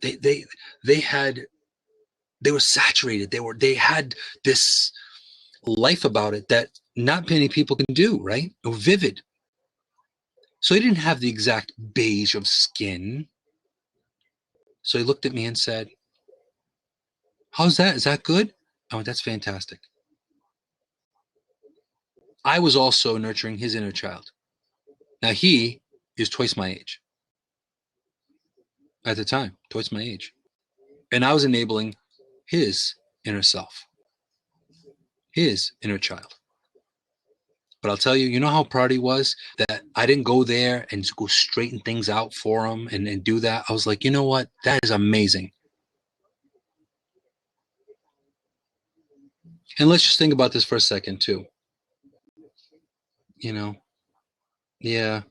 S1: they had, they were saturated. They had this life about it that not many people can do, right? They were vivid. So he didn't have the exact beige of skin. So he looked at me and said, "How's that? Is that good?" I went, "That's fantastic." I was also nurturing his inner child. Now he is twice my age at the time, twice my age. And I was enabling his inner self, his inner child. But I'll tell you, you know how proud he was that I didn't go there and go straighten things out for him and do that. I was like, you know what? That is amazing. And let's just think about this for a second, too. You know, yeah.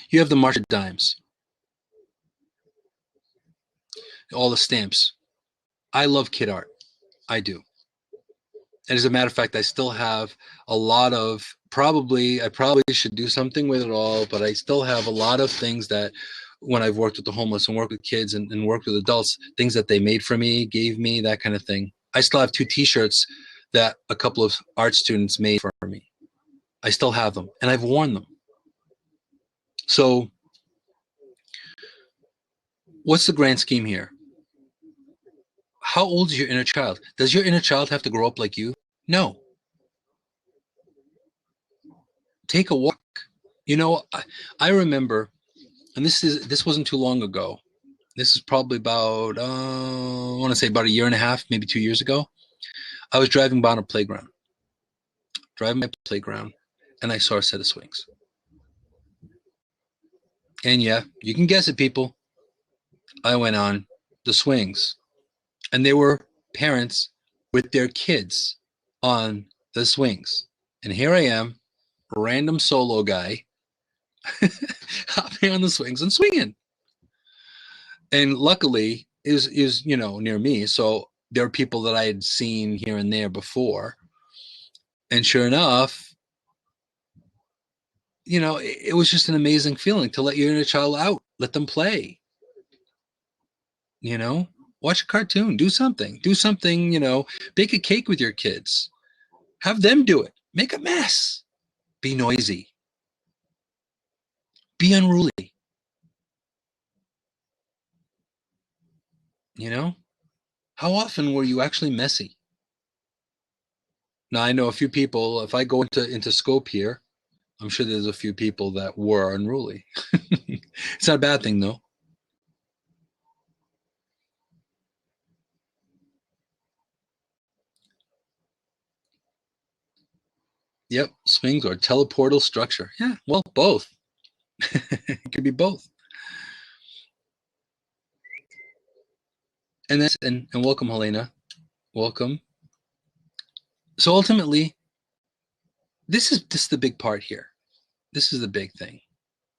S1: You have the March of Dimes, all the stamps. I love kid art. I do. And as a matter of fact, I still have a lot of I probably should do something with it all, but I still have a lot of things that when I've worked with the homeless and worked with kids and worked with adults, things that they made for me, gave me, that kind of thing. I still have 2 t-shirts that a couple of art students made for me. I still have them, and I've worn them. So what's the grand scheme here? How old is your inner child? Does your inner child have to grow up like you? No. Take a walk. I remember, and this wasn't too long ago. This is probably about I want to say about a year and a half, maybe 2 years ago. I was driving by a playground, and I saw a set of swings. And yeah, you can guess it, people. I went on the swings, and there were parents with their kids on the swings. And here I am, a random solo guy, hopping on the swings and swinging. And luckily, is near me, so there are people that I had seen here and there before. And sure enough, it was just an amazing feeling to let your inner child out, let them play, you know, watch a cartoon, do something, bake a cake with your kids, have them do it, make a mess, be noisy, be unruly, you know? How often were you actually messy? Now I know a few people, if I go into scope here, I'm sure there's a few people that were unruly. It's not a bad thing though. Yep, swings or teleportal structure. Yeah, well, both. It could be both. And welcome, Helena. Welcome. So ultimately, this is the big part here. This is the big thing.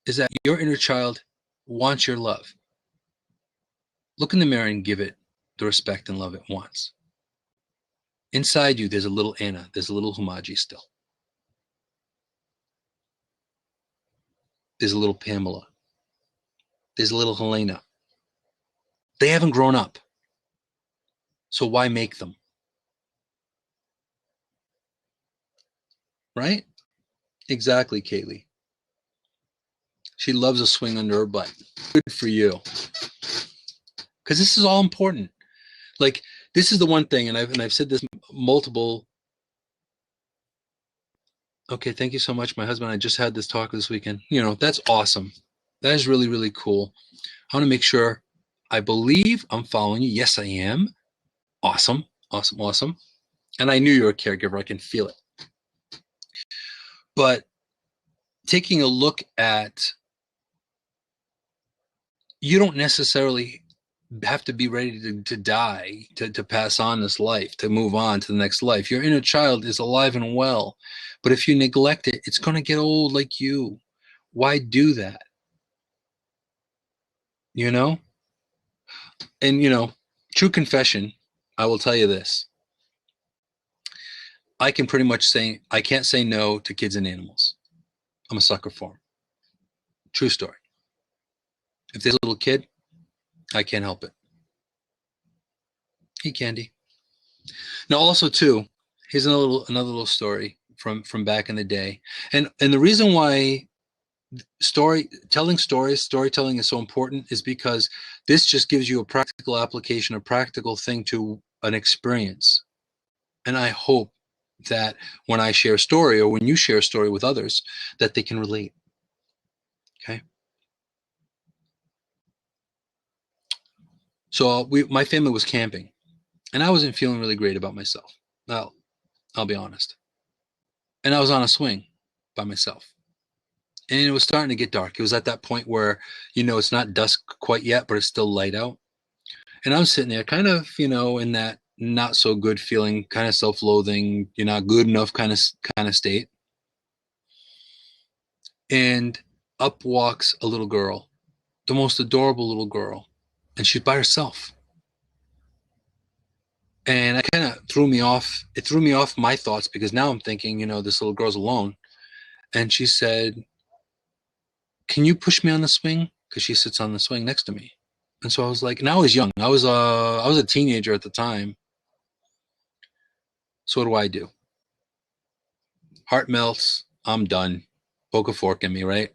S1: Is that your inner child wants your love. Look in the mirror and give it the respect and love it wants. Inside you, there's a little Anna. There's a little Humaji still. There's a little Pamela. There's a little Helena. They haven't grown up. So why make them? Right? Exactly, Kaylee. She loves a swing under her butt. Good for you. Because this is all important. Like, this is the one thing, and I've said this multiple. Okay, thank you so much. My husband and I just had this talk this weekend. That's awesome. That is really, really cool. I want to make sure, I believe I'm following you. Yes, I am. Awesome, awesome, awesome. And I knew you were a caregiver. I can feel it. But taking a look at, you don't necessarily have to be ready to die, to pass on this life, to move on to the next life. Your inner child is alive and well. But if you neglect it, it's going to get old like you. Why do that? You know? And, true confession, I will tell you this. I can pretty much say, I can't say no to kids and animals. I'm a sucker for them. True story. If there's a little kid, I can't help it. Hey, Candy. Now, also, too, here's another little story from back in the day. And the reason why storytelling is so important is because this just gives you a practical application, a practical thing to an experience. And I hope that when I share a story, or when you share a story with others, that they can relate. Okay. So my family was camping, and I wasn't feeling really great about myself. Well, I'll be honest. And I was on a swing by myself. And it was starting to get dark. It was at that point where, it's not dusk quite yet, but it's still light out. And I'm sitting there kind of, in that not so good feeling, kind of self-loathing, you're not good enough kind of state. And up walks a little girl, the most adorable little girl. And she's by herself. And I kind of threw me off. It threw me off my thoughts, because now I'm thinking, this little girl's alone. And she said, "Can you push me on the swing?" Because she sits on the swing next to me. And so I was like, and I was young. I was a teenager at the time. So what do? Heart melts. I'm done. Poke a fork in me, right?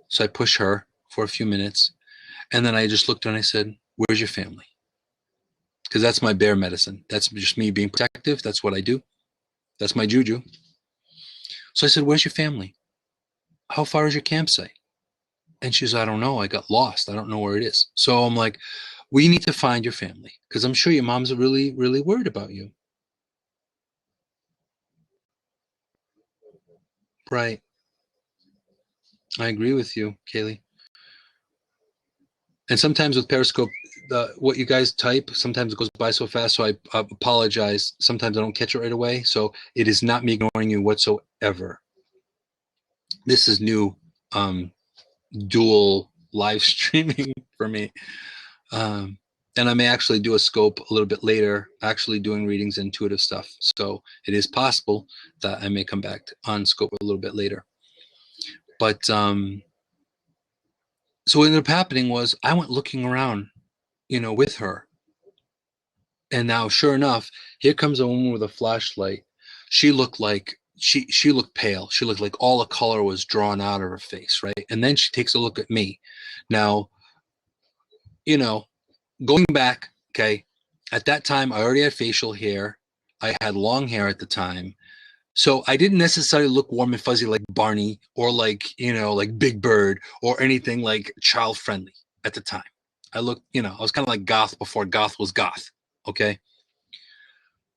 S1: So I push her for a few minutes. And then I just looked at her and I said, "Where's your family?" Because that's my bear medicine. That's just me being protective. That's what I do. That's my juju. So I said, "Where's your family? How far is your campsite?" And she's, "I don't know. I got lost. I don't know where it is." So I'm like, "We need to find your family, because I'm sure your mom's really, really worried about you." Right. I agree with you, Kaylee. And sometimes with Periscope, what you guys type, sometimes it goes by so fast. So I apologize. Sometimes I don't catch it right away. So it is not me ignoring you whatsoever. This is new dual live streaming for me. And I may actually do a scope a little bit later, actually doing readings, intuitive stuff. So it is possible that I may come back on scope a little bit later. But so what ended up happening was I went looking around, with her. And now, sure enough, here comes a woman with a flashlight. She looked like she looked pale. She looked like all the color was drawn out of her face, right? And then she takes a look at me. Now, you know, going back, okay, at that time I already had facial hair. I had long hair at the time. So I didn't necessarily look warm and fuzzy like Barney or like Big Bird or anything like child friendly at the time. I looked, I was kind of like goth before goth was goth. Okay.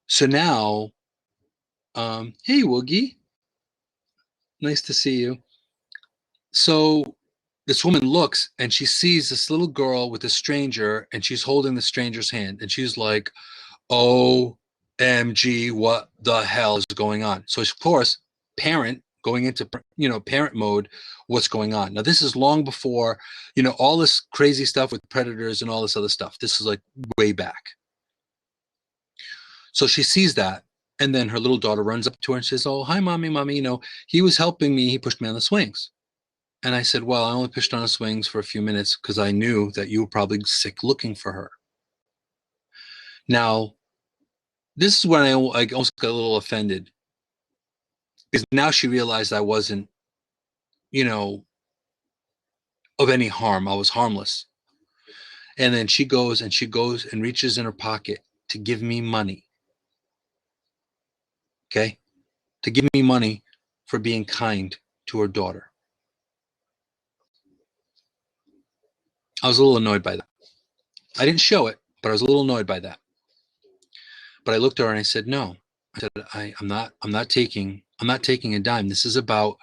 S1: So now, hey Woogie, nice to see you. So this woman looks and she sees this little girl with a stranger and she's holding the stranger's hand and she's like, OMG, what the hell is going on? So, of course, parent going into, parent mode, what's going on? Now, this is long before, all this crazy stuff with predators and all this other stuff. This is like way back. So she sees that. And then her little daughter runs up to her and says, oh, hi, mommy, he was helping me. He pushed me on the swings. And I said, well, I only pushed on the swings for a few minutes because I knew that you were probably sick looking for her. Now, this is when I almost got a little offended because now she realized I wasn't, of any harm. I was harmless. And then she goes and reaches in her pocket to give me money. Okay? To give me money for being kind to her daughter. I was a little annoyed by that. I didn't show it, but I was a little annoyed by that. But I looked at her and I said, no. I said, I'm not taking a dime. This is about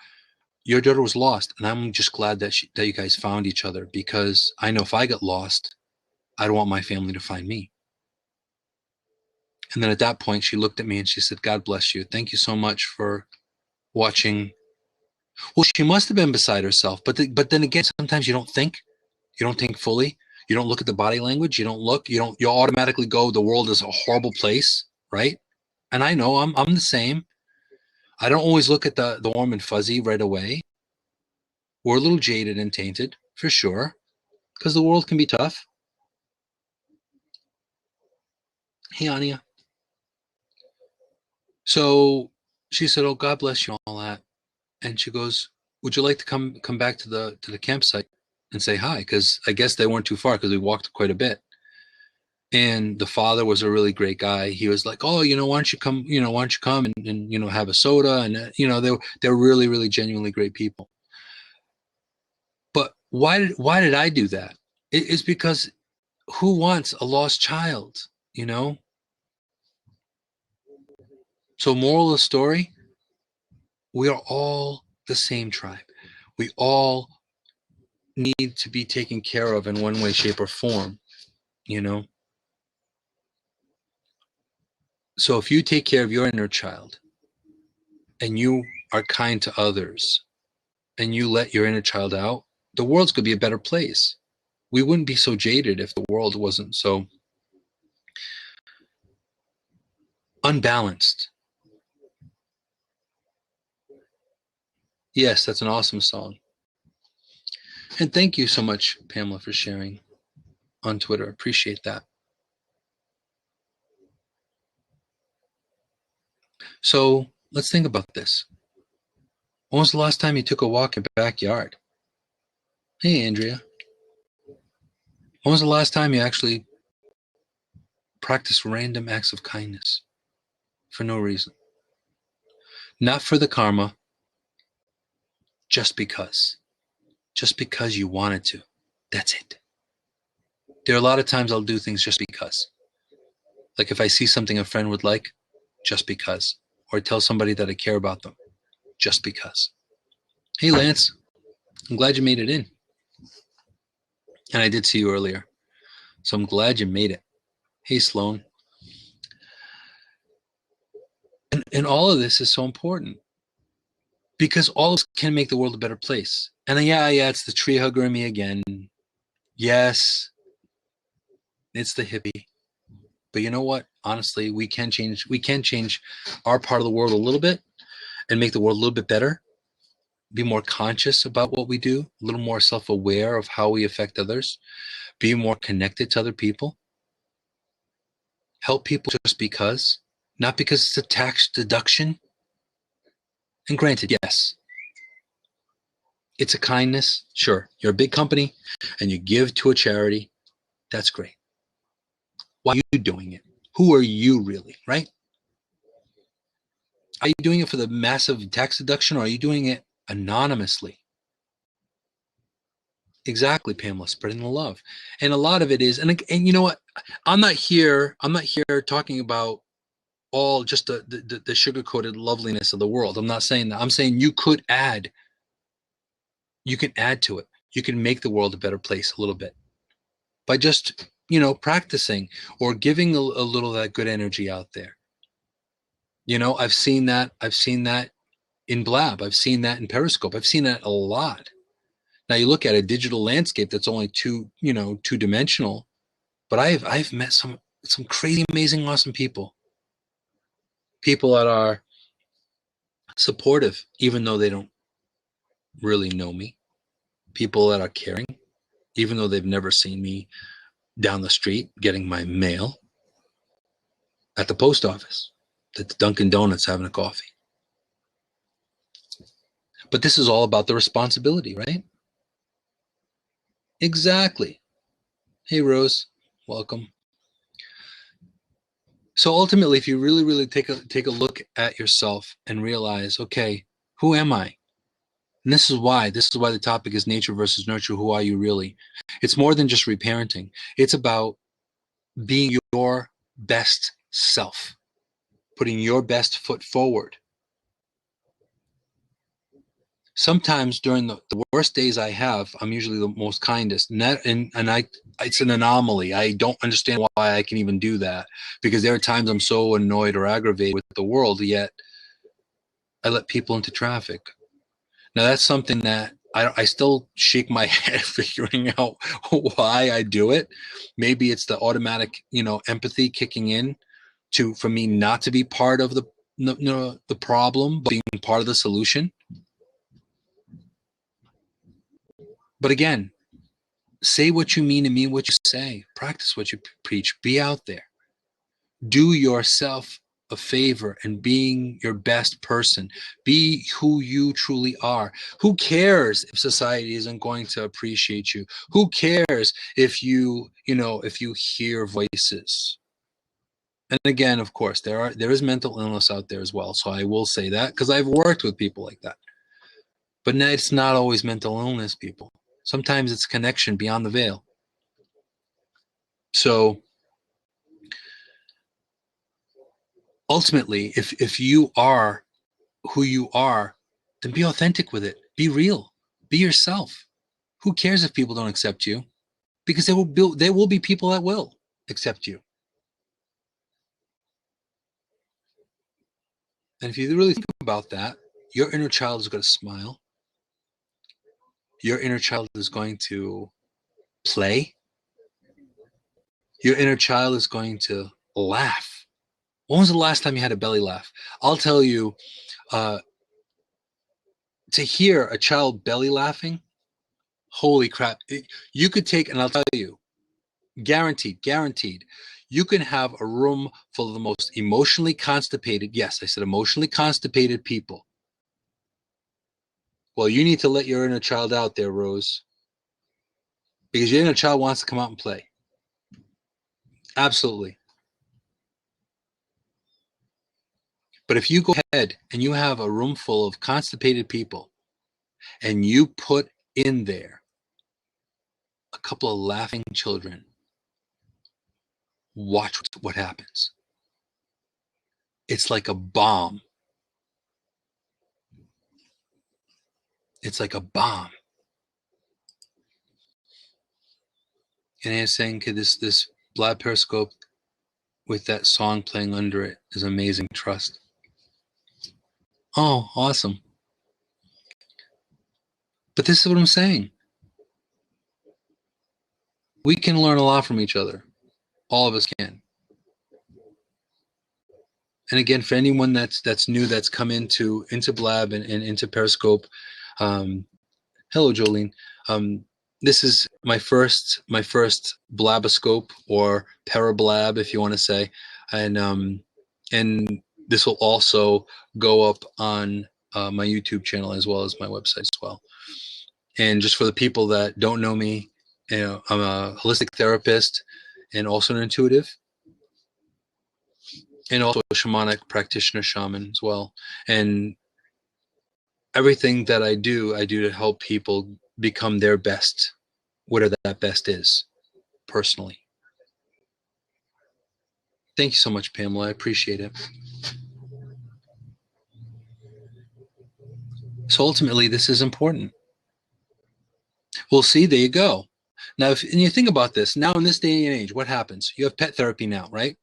S1: your daughter was lost, and I'm just glad that you guys found each other because I know if I get lost, I don't want my family to find me. And then at that point, she looked at me and she said, God bless you. Thank you so much for watching. Well, she must have been beside herself. But then again, sometimes you don't think fully. You don't look at the body language. You don't look. You automatically go, the world is a horrible place, right? And I know I'm the same. I don't always look at the warm and fuzzy right away. We're a little jaded and tainted, for sure, because the world can be tough. Hey, Anya. So she said, oh, God bless you, all that. And she goes, would you like to come back to the campsite and say hi? Because I guess they weren't too far because we walked quite a bit. And the father was a really great guy. He was like, oh, why don't you come, and have a soda? And, they're really, really genuinely great people. But why did I do that? It's because who wants a lost child, So moral of the story, we are all the same tribe. We all need to be taken care of in one way, shape, or form, So if you take care of your inner child and you are kind to others and you let your inner child out, the world's going to be a better place. We wouldn't be so jaded if the world wasn't so unbalanced. Yes, that's an awesome song. And thank you so much, Pamela, for sharing on Twitter. Appreciate that. So let's think about this. When was the last time you took a walk in the backyard? Hey, Andrea. When was the last time you actually practiced random acts of kindness for no reason? Not for the karma, just because. Just because you wanted to. That's it. There are a lot of times I'll do things just because. Like if I see something a friend would like, just because. Or tell somebody that I care about them, just because. Hey, Lance. I'm glad you made it in. And I did see you earlier. So I'm glad you made it. Hey, Sloan. And all of this is so important because all of us can make the world a better place. And then, yeah, it's the tree hugger in me again. Yes, it's the hippie. But you know what? Honestly, we can change our part of the world a little bit and make the world a little bit better. be more conscious about what we do, a little more self-aware of how we affect others, be more connected to other people, help people just because, not because it's a tax deduction. And granted, yes, it's a kindness. Sure, you're a big company and you give to a charity. That's great. Why are you doing it? Who are you really, right? Are you doing it for the massive tax deduction, or are you doing it anonymously? Exactly, Pamela, spreading the love. And a lot of it is, and you know what? I'm not here talking about all just the sugar-coated loveliness of the world. I'm not saying that. I'm saying you can add to it. You can make the world a better place a little bit by just, practicing or giving a little of that good energy out there. I've seen that. I've seen that in Blab. I've seen that in Periscope. I've seen that a lot. Now you look at a digital landscape that's only two-dimensional, but I've met some crazy, amazing, awesome people. People that are supportive, even though they don't really know me. People that are caring, even though they've never seen me down the street getting my mail, at the post office, at the Dunkin' Donuts having a coffee. But this is all about the responsibility, right? Exactly. Hey, Rose, welcome. So ultimately, if you really, really take a look at yourself and realize, okay, who am I? And this is why the topic is nature versus nurture. Who are you really? It's more than just reparenting. It's about being your best self, putting your best foot forward. Sometimes during the worst days I have, I'm usually the most kindest. It's an anomaly. I don't understand why I can even do that, because there are times I'm so annoyed or aggravated with the world, yet I let people into traffic. Now that's something that I still shake my head figuring out why I do it. Maybe it's the automatic, empathy kicking in for me not to be part of the problem, but being part of the solution. But again, say what you mean and mean what you say. Practice what you preach. Be out there. Do yourself a favor and being your best person. Be who you truly are. Who cares if society isn't going to appreciate you? Who cares if if you hear voices? And again, of course, there is mental illness out there as well. So I will say that because I've worked with people like that. But it's not always mental illness, people. Sometimes it's connection beyond the veil. So ultimately, if you are who you are, then be authentic with it. Be real. Be yourself. Who cares if people don't accept you? Because there will be people that will accept you. And if you really think about that, your inner child is going to smile. Your inner child is going to play. Your inner child is going to laugh. When was the last time you had a belly laugh? I'll tell you, to hear a child belly laughing, holy crap. You could take, and I'll tell you, guaranteed, you can have a room full of the most emotionally constipated, yes, I said emotionally constipated people. Well, you need to let your inner child out there, Rose, because your inner child wants to come out and play. Absolutely. But if you go ahead and you have a room full of constipated people and you put in there a couple of laughing children, watch what happens. It's like a bomb. It's like a bomb. And I was saying, this Blab Periscope with that song playing under it is amazing. Trust. Oh, awesome. But this is what I'm saying. We can learn a lot from each other. All of us can. And again, for anyone that's new, that's come into Blab and into Periscope, Um, Hello, Jolene. Um, this is my first blaboscope or parablab, if you want to say, and this will also go up on my YouTube channel as well as my website as well. And just for the people that don't know me, I'm a holistic therapist and also an intuitive, and also a shamanic practitioner, shaman as well. And everything that I do to help people become their best, whatever that best is, personally. Thank you so much, Pamela. I appreciate it. So ultimately, this is important. Well, see, there you go. Now, if and you think about this, now in this day and age, what happens? You have pet therapy now, right?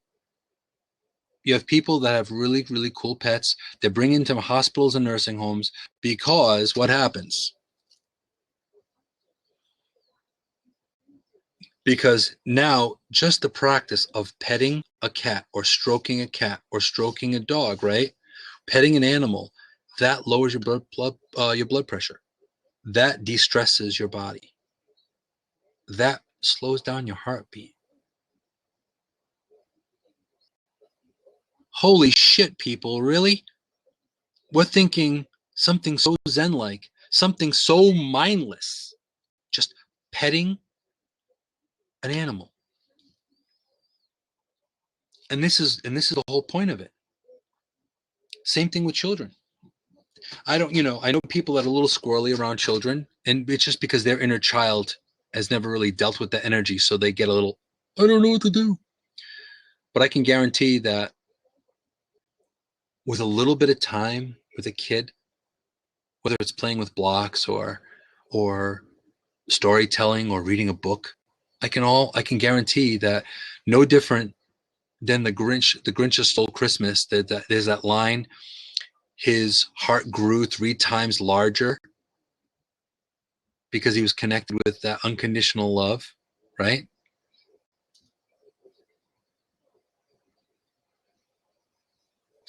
S1: You have people that have really, really cool pets. They bring into hospitals and nursing homes because what happens? Because now just the practice of petting a cat or stroking a dog, right? Petting an animal, that lowers your blood pressure. That de-stresses your body. That slows down your heartbeat. Holy shit, people, really? We're thinking something so zen-like, something so mindless, just petting an animal. And this is the whole point of it. Same thing with children. I know people that are a little squirrely around children, and it's just because their inner child has never really dealt with the energy, so they get a little, I don't know what to do. But I can guarantee that with a little bit of time with a kid, whether it's playing with blocks or storytelling or reading a book, I can guarantee that no different than the Grinch stole Christmas, that there's that line, his heart grew 3 times larger because he was connected with that unconditional love, right?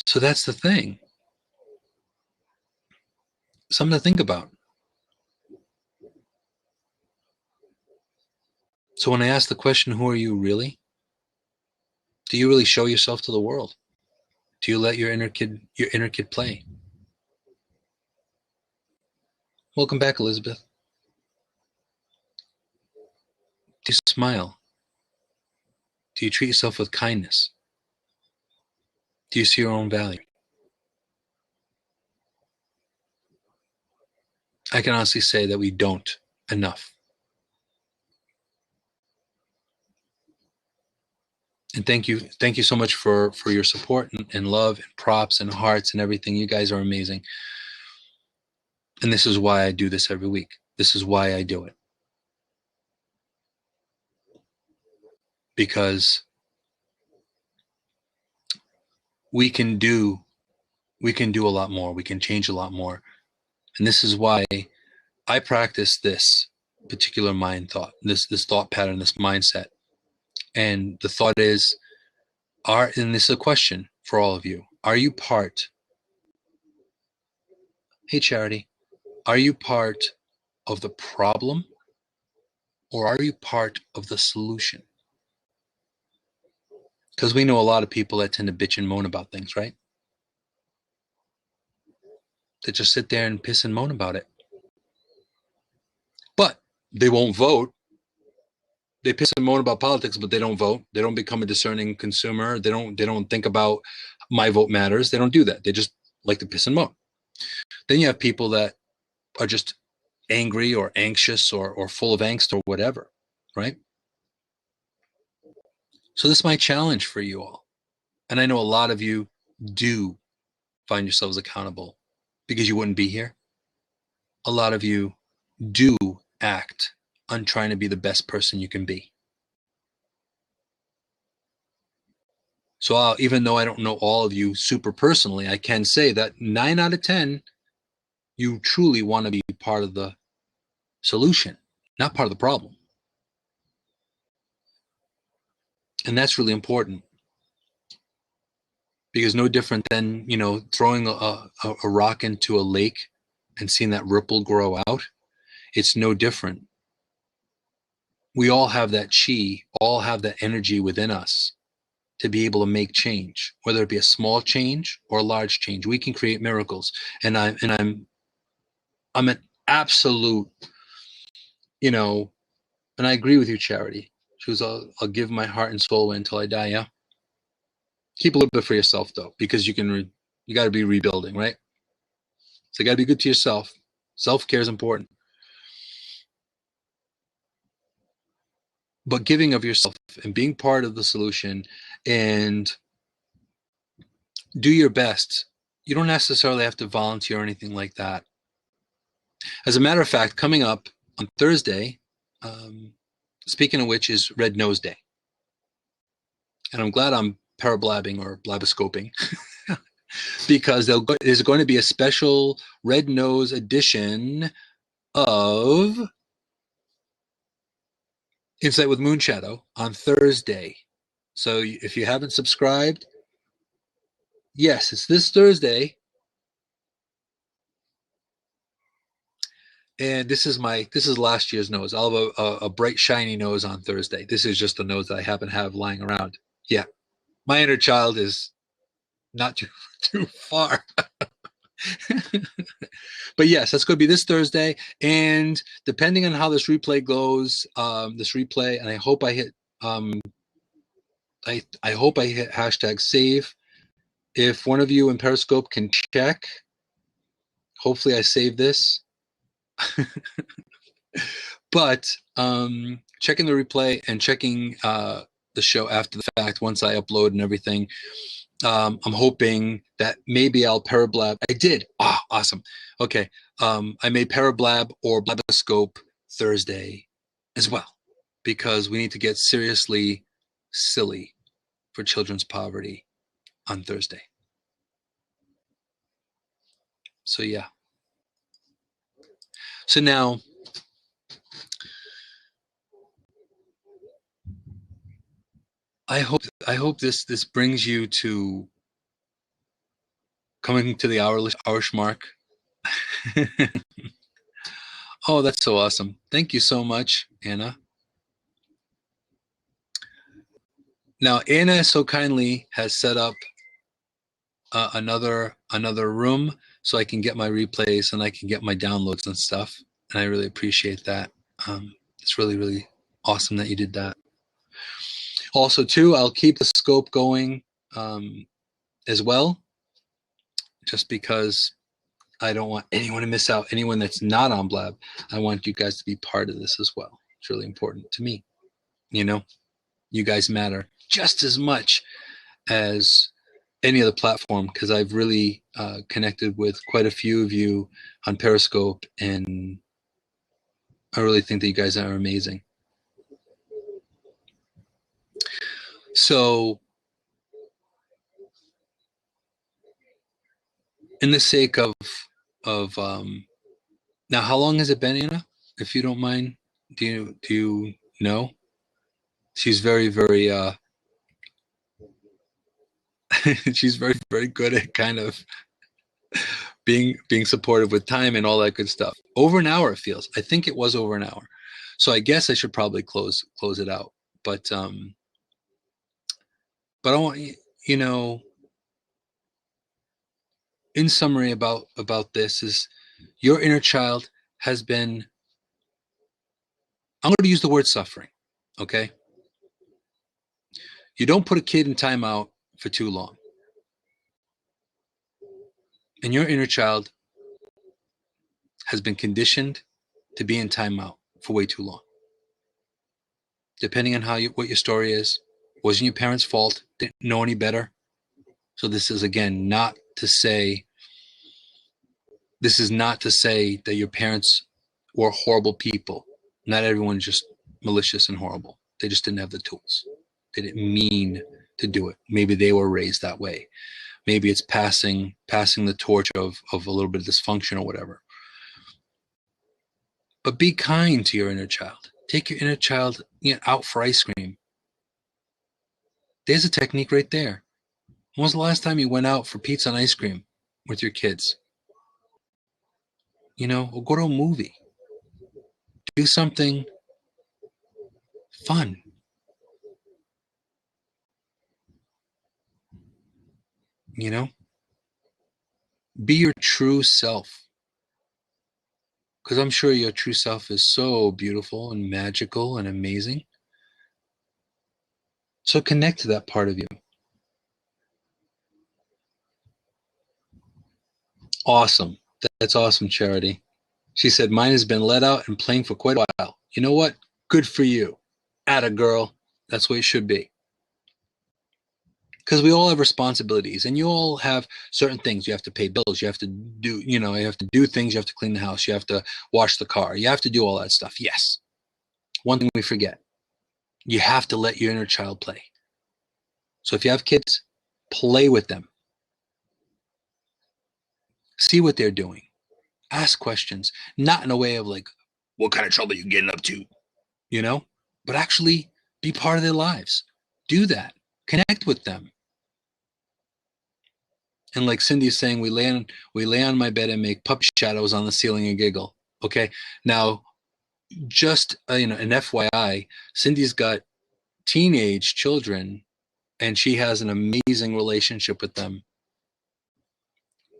S1: So that's the thing. Something to think about. So when I ask the question, who are you really? Do you really show yourself to the world? Do you let your inner kid play? Welcome back, Elizabeth. Do you smile? Do you treat yourself with kindness? Do you see your own value? I can honestly say that we don't enough. And thank you so much for your support and love and props and hearts and everything. You guys are amazing. And this is why I do this every week. This is why I do it. Because we can do we can do a lot more. We can change a lot more. And this is why I practice this particular mind thought, this thought pattern, this mindset. And the thought is, and this is a question for all of you. Are you part, hey Charity, are you part of the problem or are you part of the solution? Because we know a lot of people that tend to bitch and moan about things, right? That just sit there and piss and moan about it. But they won't vote. They piss and moan about politics, but they don't vote. They don't become a discerning consumer. They don't think about my vote matters. They don't do that. They just like to piss and moan. Then you have people that are just angry or anxious or full of angst or whatever, right? So this is my challenge for you all. And I know a lot of you do find yourselves accountable because you wouldn't be here. A lot of you do act on trying to be the best person you can be. So even though I don't know all of you super personally, I can say that 9 out of 10, you truly want to be part of the solution, not part of the problem. And that's really important because no different than, throwing a rock into a lake and seeing that ripple grow out, it's no different. We all have that chi, all have that energy within us to be able to make change, whether it be a small change or a large change. We can create miracles. And I'm an absolute, you know, and I agree with you, Charity. She was, I'll give my heart and soul away until I die. Yeah. Keep a little bit for yourself though, because you got to be rebuilding, right? So you got to be good to yourself. Self-care is important. But giving of yourself and being part of the solution and do your best. You don't necessarily have to volunteer or anything like that. As a matter of fact, coming up on Thursday, speaking of which, is Red Nose Day. And I'm glad I'm parablabbing or blaboscoping because there's going to be a special Red Nose edition of Insight with Moonshadow on Thursday. So if you haven't subscribed, yes, it's this Thursday. And this is last year's nose. I'll have a bright, shiny nose on Thursday. This is just a nose that I happen to have lying around. Yeah. My inner child is not too far. But yes, that's going to be this Thursday. And depending on how this replay goes, and I hope I hit, I hope I hit hashtag save. If one of you in Periscope can check, hopefully I save this. But checking the replay and checking the show after the fact, once I upload and everything, I'm hoping that maybe I'll parablab. I did. Ah, awesome. Okay. I may parablab or blaboscope Thursday as well, because we need to get seriously silly for children's poverty on Thursday. So yeah. So now, I hope this brings you to coming to the hour mark. Oh, that's so awesome. Thank you so much, Anna. Now, Anna so kindly has set up another room so I can get my replays and I can get my downloads and stuff. And I really appreciate that. It's really, really awesome that you did that. Also, too, I'll keep the scope going as well, just because I don't want anyone to miss out. Anyone that's not on Blab, I want you guys to be part of this as well. It's really important to me. You know, you guys matter just as much as any other platform, because I've really connected with quite a few of you on Periscope, and I really think that you guys are amazing. So, in the sake of now, how long has it been, Anna? If you don't mind, do you know? She's very, very she's very, very good at kind of being supportive with time and all that good stuff. Over an hour, it feels. I think it was over an hour. So I guess I should probably close it out. But I want, you know, in summary about this is your inner child has been, I'm going to use the word suffering, okay? You don't put a kid in timeout for too long. And your inner child has been conditioned to be in timeout for way too long. Depending on what your story is, wasn't your parents' fault, didn't know any better. So this is, again, not to say that your parents were horrible people. Not everyone's just malicious and horrible. They just didn't have the tools. They didn't mean to do it. Maybe they were raised that way. Maybe it's passing the torch of a little bit of dysfunction or whatever. But be kind to your inner child. Take your inner child out for ice cream. There's a technique right there. When was the last time you went out for pizza and ice cream with your kids? or go to a movie. Do something fun. You know, be your true self. Because I'm sure your true self is so beautiful and magical and amazing. So connect to that part of you. Awesome. That's awesome, Charity. She said, mine has been let out and playing for quite a while. You know what? Good for you. Atta girl. That's what it should be. Because we all have responsibilities and you all have certain things. You have to pay bills. You have to do, you have to do things. You have to clean the house. You have to wash the car. You have to do all that stuff. Yes. One thing we forget, you have to let your inner child play. So if you have kids, play with them. See what they're doing. Ask questions, not in a way of like, what kind of trouble you getting up to, but actually be part of their lives. Do that. Connect with them. And like Cindy's saying, we lay on my bed and make puppy shadows on the ceiling and giggle. Okay. Now, just an FYI, Cindy's got teenage children, and she has an amazing relationship with them.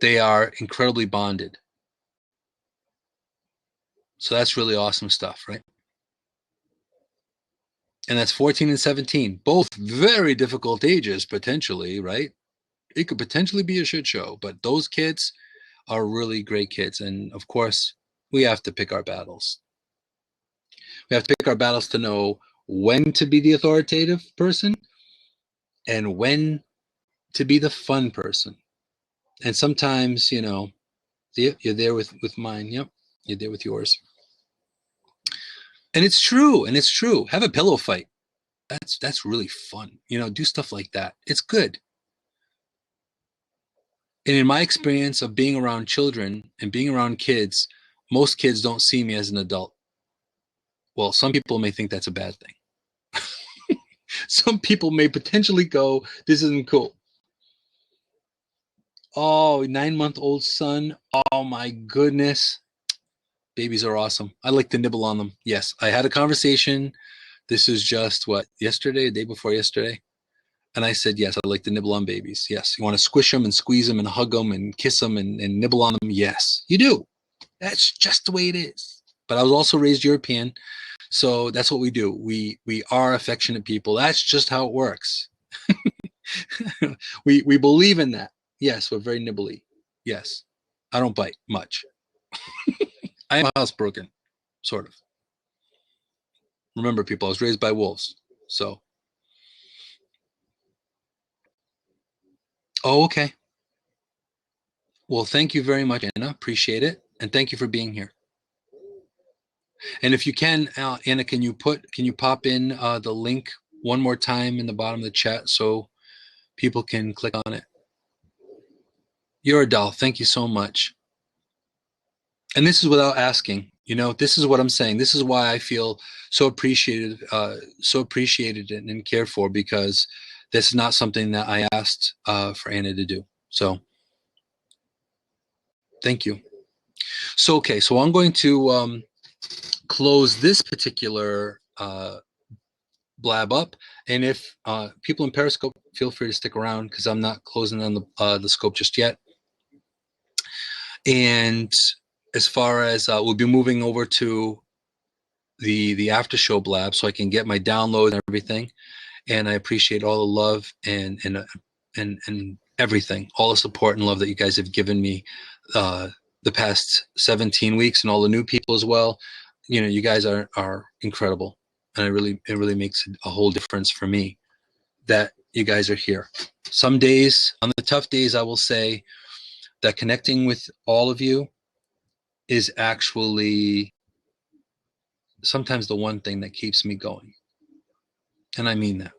S1: They are incredibly bonded. So that's really awesome stuff, right? And that's 14 and 17, both very difficult ages potentially, right? It could potentially be a shit show, but those kids are really great kids. And of course, we have to pick our battles. We have to pick our battles to know when to be the authoritative person and when to be the fun person. And sometimes, you're there with mine. Yep. You're there with yours. And it's true. Have a pillow fight. That's really fun. Do stuff like that. It's good. And in my experience of being around children and being around kids, most kids don't see me as an adult. Well, some people may think that's a bad thing. Some people may potentially go, this isn't cool. Oh, 9-month-old son. Oh my goodness. Babies are awesome. I like to nibble on them. Yes, I had a conversation. This is just yesterday, the day before yesterday. And I said, yes, I like to nibble on babies. Yes. You want to squish them and squeeze them and hug them and kiss them and nibble on them? Yes, you do. That's just the way it is. But I was also raised European. So that's what we do. We are affectionate people. That's just how it works. we believe in that. Yes, we're very nibbly. Yes. I don't bite much. I am housebroken, sort of. Remember, people, I was raised by wolves. So. Oh, okay. Well, thank you very much, Anna. Appreciate it. And thank you for being here. And if you can, Anna, can you pop in the link one more time in the bottom of the chat so people can click on it? You're a doll. Thank you so much. And this is without asking. This is what I'm saying. This is why I feel so appreciated and cared for, because this is not something that I asked for Anna to do. So thank you. So, okay. So I'm going to close this particular blab up. And if people in Periscope, feel free to stick around because I'm not closing on the scope just yet. And as far as we'll be moving over to the after show blab so I can get my download and everything. And I appreciate all the love and everything, all the support and love that you guys have given me the past 17 weeks, and all the new people as well. You guys are incredible, and it really makes a whole difference for me that you guys are here. Some days, on the tough days, I will say that connecting with all of you is actually sometimes the one thing that keeps me going. And I mean that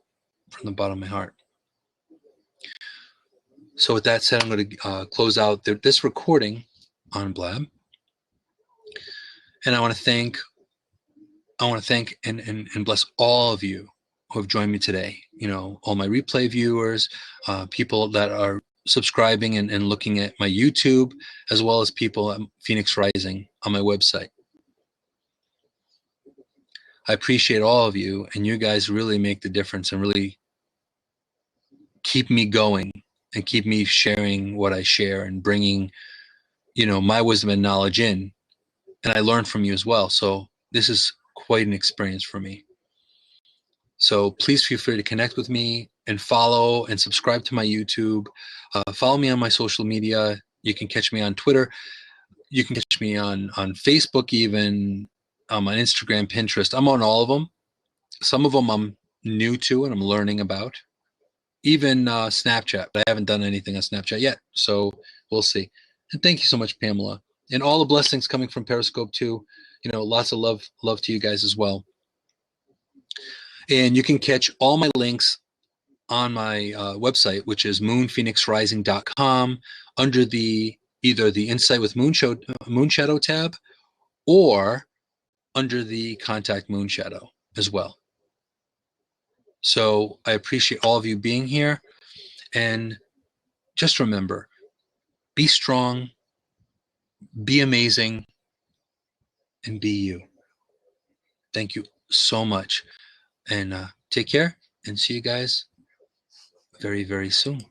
S1: from the bottom of my heart. So with that said, I'm going to close out this recording on Blab. And I want to thank and bless all of you who have joined me today. All my replay viewers, people that are subscribing and looking at my YouTube, as well as people at Phoenix Rising. on my website. I appreciate all of you, and you guys really make the difference and really keep me going and keep me sharing what I share and bringing, my wisdom and knowledge in. And I learn from you as well. So this is quite an experience for me. So please feel free to connect with me and follow and subscribe to my YouTube. Follow me on my social media. You can catch me on Twitter. You can catch me on Facebook, even on Instagram, Pinterest. I'm on all of them. Some of them I'm new to and I'm learning about. Even Snapchat, but I haven't done anything on Snapchat yet. So we'll see. And thank you so much, Pamela. And all the blessings coming from Periscope too. Lots of love to you guys as well. And you can catch all my links on my website, which is moonphoenixrising.com, under either the Insight with Moonshadow tab or under the Contact Moonshadow as well. So I appreciate all of you being here. And just remember, be strong, be amazing, and be you. Thank you so much. And take care and see you guys very, very soon.